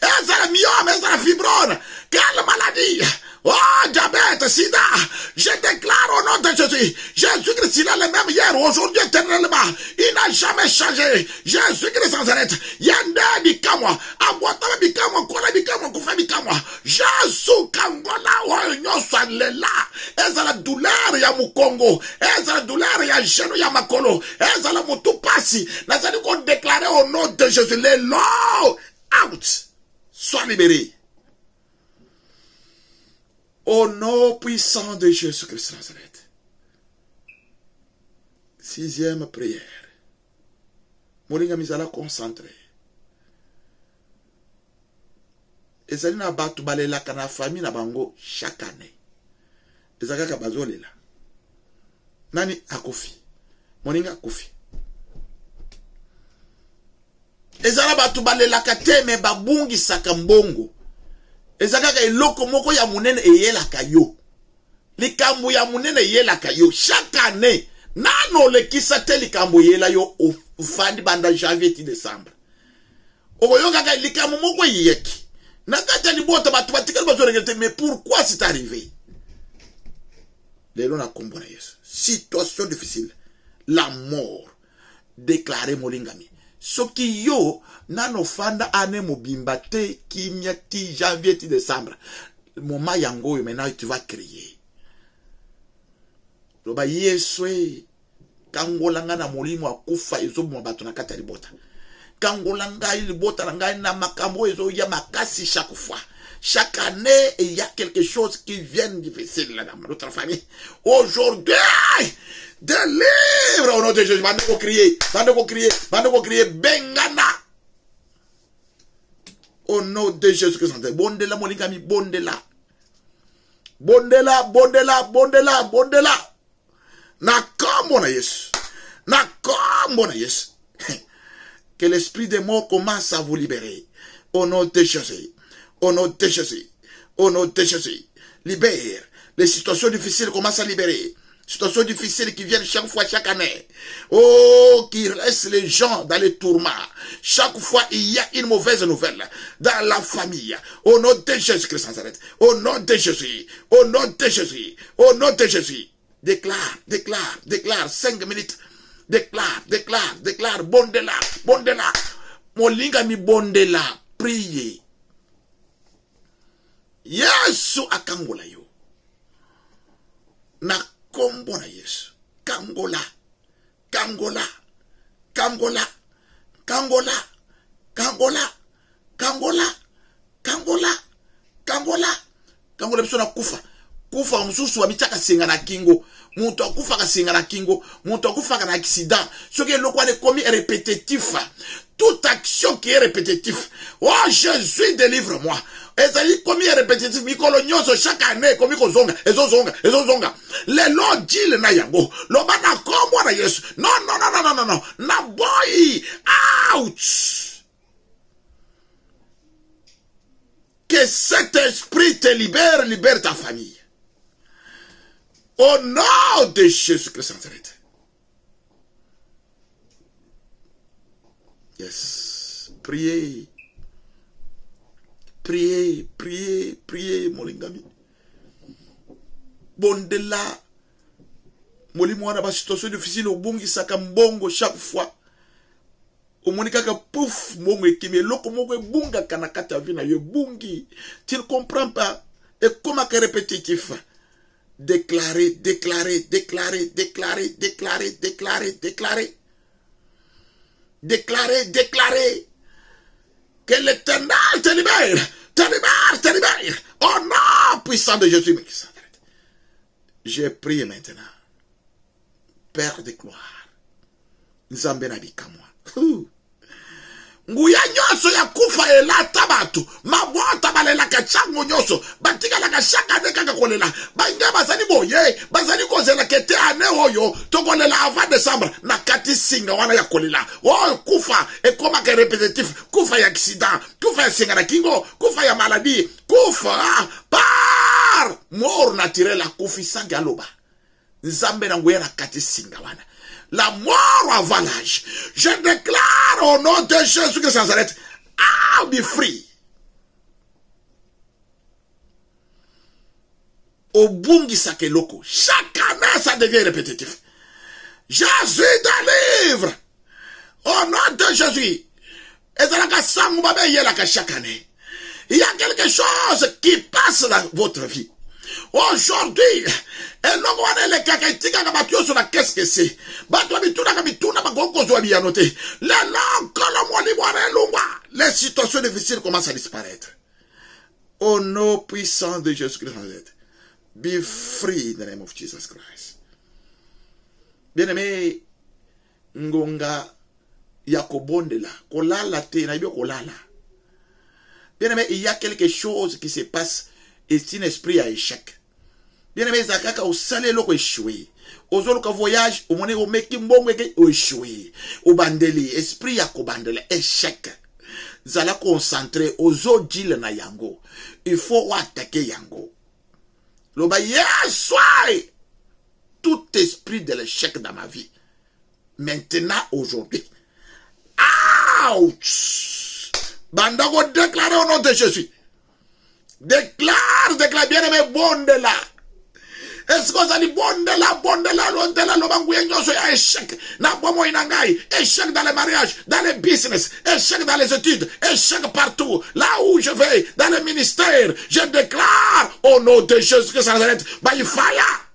Et ça la myome, et ça la fibrone. Quelle maladie. Oh, diabète, sida, je déclare au nom de Jésus, Jésus-Christ, il est le même hier, aujourd'hui, éternellement. Il n'a jamais changé. Jésus-Christ sans arrêt. Yande bikamwa, abwatama bikamwa, kola bikamwa, kufa bikamwa. Jésus kangola, oinyosa lela. Eza la douleur ya mukongo, eza la douleur ya genou ya makolo, eza la mutupasi. Nazali qu'on déclare au nom de Jésus, les lots, out, sois libéré. Au nom puissant de Jésus-Christ Nazareth. 6e prière. Moringa mizala concentré. Ezali na batu balela kana famille na bango chaque année. Ezaka bazolela. Nani akufi? Moringa akufi. Ezala batu balela kateme babungi saka mbongo. Ezaka eloko moko ya munene eyelaka yo. Likambo ya munene eyelaka yo. Chaque année, nano lekisa te likambo yela yo ufandi banda janvier ti décembre. Okoyoka ka likambo moko yeki. Nakata libota batu batikali bazo regrette, mais pourquoi c'est arrivé? Lelo na kombo na Yesu. Situation difficile. La mort déclarée molingami. Soki yo nano fanda ane mobimba te kimia ti janvier ti décembre. Moment yango maintenant tu vas crier. Loba Yesu kangolanga na molimo akufa ezo mo bato na kata libota. Kangolanga libota na ngai na makambo ezo ya makasi chaque fois. Chaque année, il y a quelque chose qui vient difficile là dans notre famille. Aujourd'hui, délivre au nom de Jésus. Bande ko crier, bengana. Au nom de Jésus-Christ. Bondela, molingami, bondela. Bondela. Na kombo na Yesu. Que l'esprit des morts commence à vous libérer. Au nom de Jésus. Au nom de Jésus. Libère. Les situations difficiles commencent à libérer. Situations difficiles qui viennent chaque fois, chaque année. Oh, qui laissent les gens dans les tourments. Chaque fois, il y a une mauvaise nouvelle dans la famille. Au nom de Jésus-Christ sans arrêt. Au nom de Jésus. Déclare. 5 minutes. Déclare. Bondela. Molinga mi bondela. Priez. Yesu akangola yo. Na kombo na Yesu. Kangola. Biso na kufa. Kufa msusu wa mitaka singa na kingo. Muntu akufa ka singa na kingo. Muntu akufa ka na accident. Ce qui est le quoi de commis est répétitif. Toute action qui est répétitive. Oh Jésus, délivre-moi. Ezali commis est répétitif. Mikolo nyonso chaque année commis ko zonga. Ezozonga. Le Lord dit le na yango. Lo bana kombo na Yesu. Non. Na boy. Ouch. Que cet esprit te libère ta famille. Au nom de Jésus-Christ Nazareth. Yes. Priez, molingami. Bondela. Molimo wana ba situation difficile obungi saka mbongo chaque fois. Omonika ka pouf mbongo ekime loko moko ebunga kana kata vina yo bungi. Tu ne comprends pas. Et comment que répétitif. Déclarer. Que l'Éternel te libère. Au nom puissant de Jésus. Je prie maintenant. Père de gloire. Nzambe na bikamwa. Nguya nyoso ya kufa elata batu. Mabota balela kachango nyoso. Batika la kashaka de kaka kolela. Bainga bazali boye. Bazali kozela kete ane oyo. Tokolela avant décembre. Na kati singa wana ya kolela. Oh kufa. Et koma ke répétitif. Kufa ya accident. Kufa ya singa na kingo. Kufa ya maladie. Kufa. Par. Mort naturel la kufi sangaloba. Nzambe na nguya na kati singa wana. La mort avant l'âge. Je déclare au nom de Jésus que ça s'arrête. Be free. obungisa keloko. Chaque année, ça devient répétitif. Jésus délivre. Au nom de Jésus. Chaque année. Il y a quelque chose qui passe dans votre vie. Aujourd'hui, qu'est-ce que c'est? Les situations difficiles commencent à disparaître. Au nom puissant de Jésus-Christ, be free in the name of Jesus Christ. Bien-aimé, ngonga yakobondela, kolala te na yo kolala. Bien-aimé, il y a quelque chose qui se passe et c'est un esprit à échec. Bien-aimé, zakaka au salé loko échoué. Aux autres voyage, au moment où meki mbongo échoué. Au bandeli, esprit ya kobandela, échec. Zala concentré aux autres deal na yango. Il faut attaquer yango. Loba yeswai. Tout esprit de l'échec dans ma vie. Maintenant, aujourd'hui. Ouch! Bandako déclare au nom de Jésus. Déclare bien-aimé, bondela. Est-ce que vous allez bondela, l'obanguye nyoso ya échec. Na bomo inangai, échec dans les mariages, dans les business, échec dans les études, échec partout. Là où je vais, dans le ministère, je déclare au nom de Jésus que ça s'arrête. By fire.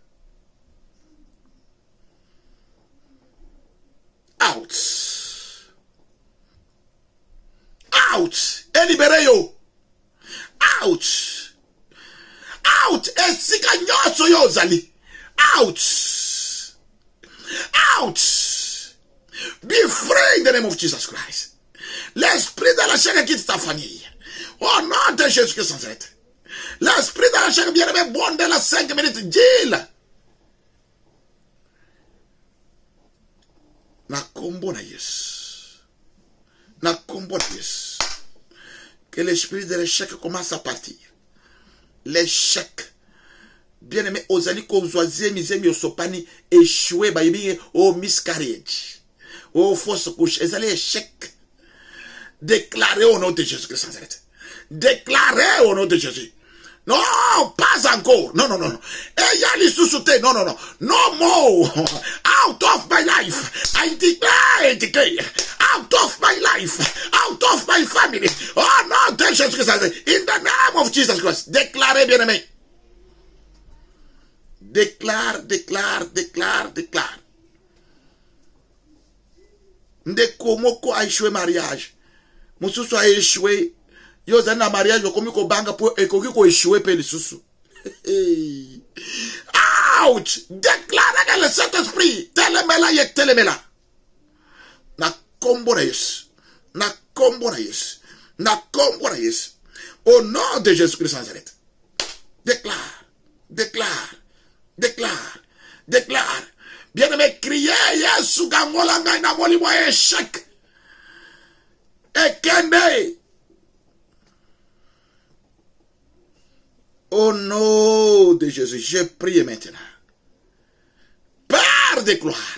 Out. Out. Et libérez yo. Out. Out. Et si kanyoso yo zali. Out. Out. Be free in the name of Jesus Christ. L'esprit de la chair quitte ta famille. Au nom de Jésus Christ sans arrêt. L'esprit de la chair bien-aimé bon de la 5 minutes. Dis-le. Na kombo na yes. Na kombo na yes. Que l'esprit de l'échec commence à partir. L'échec. Bien-aimé, ozali kozwazie mizemi osopani échoué bayibi au miscarriage. Au fausse couche. Ezali échec. Déclaré au nom de Jésus-Christ sans arrêt. Déclaré au nom de Jésus. Non, pas encore. Non. Et y a les sous-soutés. Non. No more. Out of my life. I declare. Out of my life. Out of my family. Oh non, de Jésus-Christ. In the name of Jesus Christ. Déclarez, bien-aimé. Déclare. Ndekomoko a échoué mariage. Moussousou a échoué. Yo zana mariage komi ko banga po ekoki ko échouer pe le susu. Ouch! Déclare que le Saint-Esprit telemela. Na kombo na yes. Au nom de Jésus-Christ sans arrêt. Déclare. Bien-aimé, criez Yesu gangola ngai na moli mo échec. Ekende. Au nom de Jésus, je prie maintenant. Père de gloire,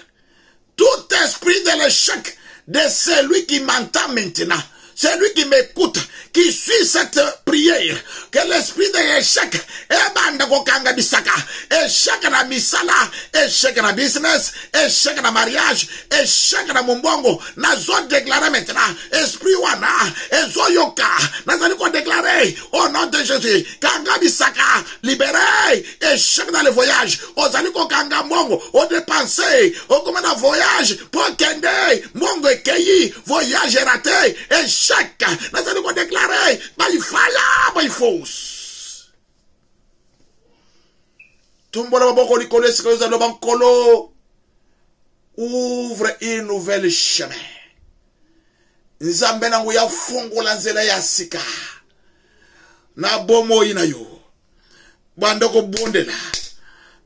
tout esprit de l'échec de celui qui m'entend maintenant, celui qui m'écoute, qui suit cette prière, que l'esprit de l'échec, échec na misala, échec na business, échec na mariage, échec na mumbongo, na zone déclaré maintenant, esprit wana, ezo yoka, na zone ko déclaré, au nom de Jésus, kanga bisaka, libéré, échec dans le voyage, ozali ko kanga mongo, au dépensé, au commande voyage, pour kende, mongo ekeyi, voyage raté, échec, na zone ko déclaré, by fire, by force. Tombola baboko ni connaît ce que vous allez bankolo. Ouvre une nouvelle chemin. Nzambe na nguya fungola nzela ya sika. Na bomo ina yo. Bandoko bondela.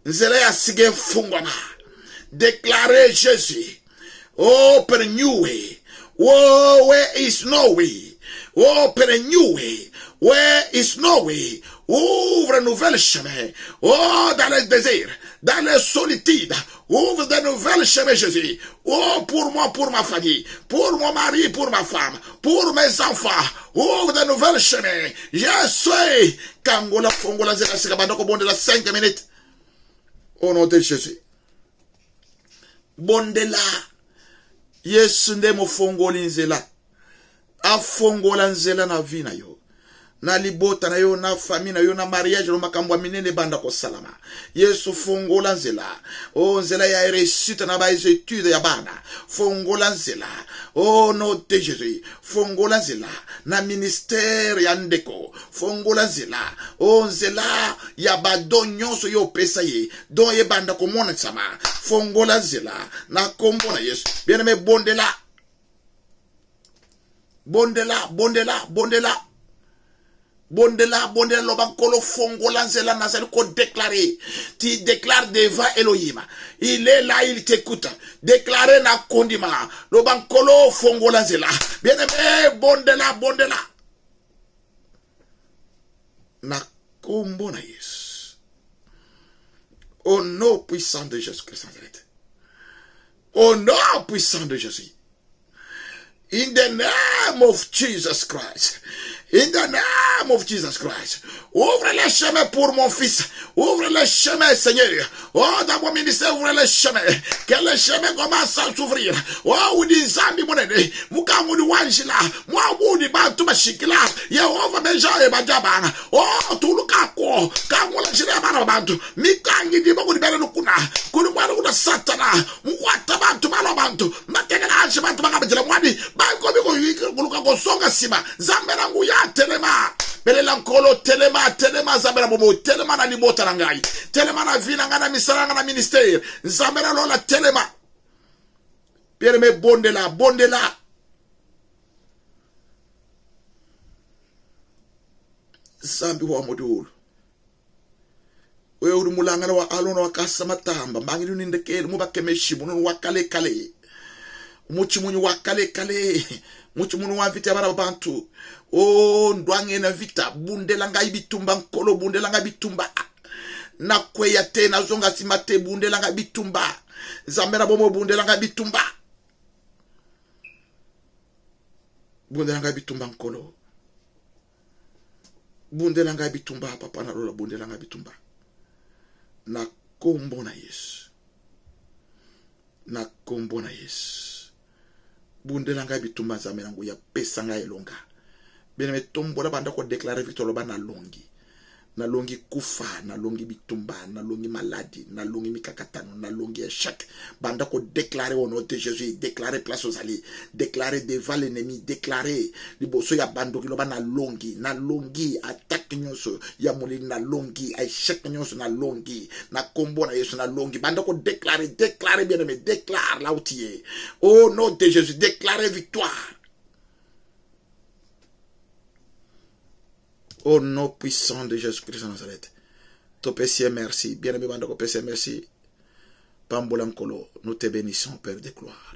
Nzela ya sika fungwana. Déclarer Jésus. Open new way. Oh, where is no way? Open a new way. Where is no way? Ouvre un nouvel chemin. Oh, dans le désert, dans la solitude. Ouvre de nouvelles chemins, Jésus. Oh, pour moi, pour ma famille, pour mon mari, pour ma femme, pour mes enfants. Ouvre de nouvelles chemins. Je suis. Kangola, Fongola, Zera, Sikabandoko, bon de la 5 minutes. Au nom de Jésus. Bon de la. Yesu ndemo fongoli nzela. Afongola nzela na vie na yo. Na libota na yo, na famille na yo, na mariage no makambo minene banda ko salama. Yesu fongola nzela. Oh nzela ya réussite na ba étude ya bana. Fongola nzela. Oh no de Jésus. Fongola nzela na ministère ya ndeko. Fongola nzela. Oh nzela ya bado nyonso yo pesa ye. Don ye banda ko mona sama. Fongola nzela na kombo na Yesu. Bien-aimé, bondela. Bondela, bondela, bondela. Bondela, bondela, lobankolo fongola nzela nazali ko déclarer. Tu déclares devant Elohim. Il est là, il t'écoute. Déclarer na kondima. Lobankolo fongola nzela. Bien-aimé, bondela, bondela. Na kombo na Yesu. Au nom puissant de Jésus-Christ. Au nom puissant de Jésus. In the name of Jesus Christ. In the name of Jesus Christ. Ouvre les chemins pour mon fils. Ouvre les chemins, Seigneur. Oh, dans mon ministère, ouvre les chemins. Que les chemins commencent à s'ouvrir. Oh, ou di zambi monene. Muka mudi wanjila. Mwa mudi bantu mashikila. Yehova meja e bajabana. Oh, tuluka ko. Kamula jile bana bantu. Mikangi di bogu di bele nukuna. Kuni mwana kuna satana. Mwata bantu malo bantu. Mategela anshi bantu baka bajila mwadi. Banko biko yuiki kuluka kosonga sima. Zambera nguya telema. Belela nkolo telema, telema zambera bobo. Telema na libota na ngai. Telema na vina ngana misaranga na ministère. Zambera lola telema. Bien-aimé, bondela, bondela. Zambi wa modulu. Wewe uri mulangana wa alona wa kasa matamba. Mbangiru nindekele, mubakemeshi, munu wakale kale. Muchi munu wakale kale. Muchi munu wa vita bara bantu. Oh, ndwange na vita. Bundela nga ibitumba nkolo, bundela nga bitumba. Na kweya te, na zonga simate, bundela nga bitumba. Zambera bomo bundela nga bitumba. Bundela nga bitumba nkolo. Bundela nga bitumba, papa na rola bundela nga bitumba. Na kombo na Yesu. Na kombo na Yesu. Bundela nga bitumba zamena ngo ya pesa nga elonga. Bien-aimé, tombola banda ko déclarer victoire ba na longi. Na longi kufa, na longi bitumba, na longi maladie, na longi mikakatano, na longi échec. Banda ko déclarer au nom de Jésus, déclarer place aux alliés, déclarer devant l'ennemi, déclarer liboso ya bando kiloba na longi attaque nyonso ya moli na longi, échec nyonso na longi, na combo na Yesu na longi. Banda ko déclarer bien aimé, déclare là où tu es. Au nom de Jésus, déclarer victoire. Au nom puissant de Jésus-Christ de Nazareth. Topessier merci. Bien-aimé Bandako Pessier merci. Pambolankolo, nous te bénissons, Père de gloire.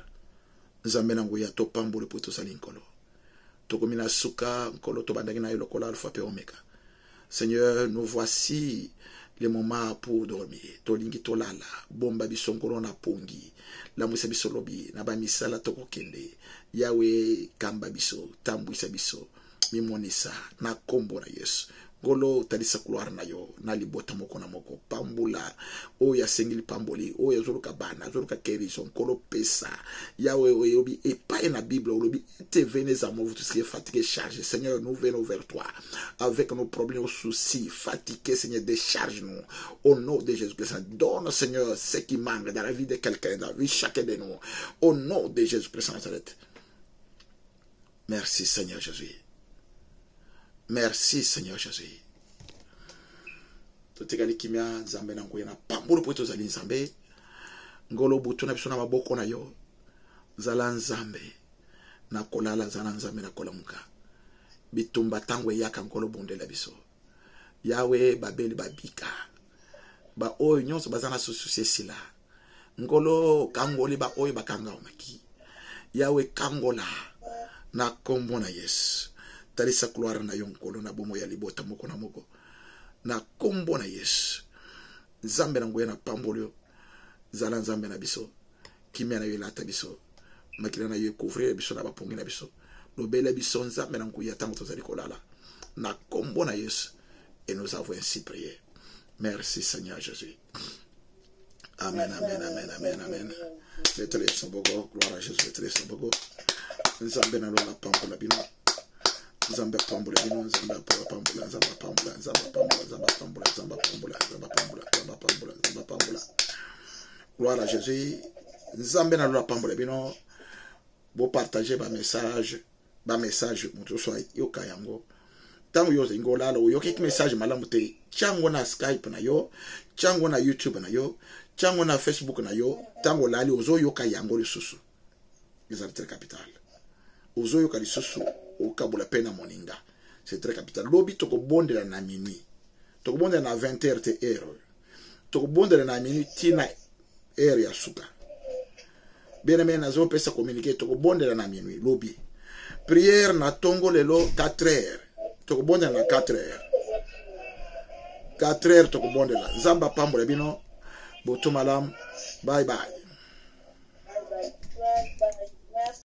Nous amenons to pambole pour tout ça l'incolo. Tokomina suka, nkolo to bandagina yokola alpha pe omega. Seigneur, nous voici les moments pour dormir. Tolingi tolala, bomba bisonkolo na pongi. La musa bisolobi, na ba misala toko kende. Yahweh kamba biso, tambuisa biso. Mimonisa na kombo na Yesu. Golo talisa couloir na yo na libota moko na moko pambula o ya sengili pamboli o ya zuluka bana zuluka kerison kolo pesa yawe oyobi et pas na Bible oyobi te venez à moi vous tous qui êtes fatigués chargés Seigneur nous venons vers toi avec nos problèmes nos soucis fatigués Seigneur décharge-nous au nom de Jésus-Christ. Donne Seigneur ce qui manque dans la vie de quelqu'un dans la vie de chacun de nous au nom de Jésus-Christ Nazareth. Merci Seigneur Jésus. Merci Seigneur Jésus. Totekali kimia nzambe na ngoyena pambolo po tozali nzambe ngolo butu na biso na maboko na yo zala nzambe na kolala zala nzambe na kolamuka bitumba tangwe yaka ngolo bondela biso yawe babeli babika ba oyo nyonso bazana sususi sila ngolo kangoli ba oyo bakanga omaki yawe kangola na kombo na Yesu talisa gloire na yonkolo na bomo ya libota moko na moko na kombo na Yesu nzambe na ngoya na pambolio zala nzambe na biso kimia na yelata biso makila na yo couvrir biso na bapongi na biso lobele biso nzambe na ngoya tango tozali kolala na kombo na Yesu et nous avons ainsi prié. Merci Seigneur Jésus. Amen, amen, amen, amen, amen. Lettre son bogo, gloire à Jésus, lettre son bogo. Nzambe na la pambola bino. Nzambe pambola bino, nzambe pambola, nzambe pambola, nzambe pambola, nzambe pambola, nzambe pambola, nzambe pambola, nzambe pambola, nzambe pambola. Gloire à Jésus. Nzambe na la pambola bino. Bo partager ba message moto so yoka yango. Tango yo zingola lo yo kiki message malamu te. Chango na Skype na yo, chango na YouTube na yo, chango na Facebook na yo, tango lali ozo yoka yango lisusu. C'est très capital. Ozo yoka lisusu okabula pena moninga. C'est très capital. Lobi toko bondela na minuit. Toko bondela na 20h te heure. Toko bondela na minuit tina heure ya suka. Bien aimé nazo pesa communiquer toko bondela na minuit lobi. Prière na tongo lelo 4h. Toko bondela na 4h. 4h toko bondela. Zamba pambola bino. Boto malam. Bye bye.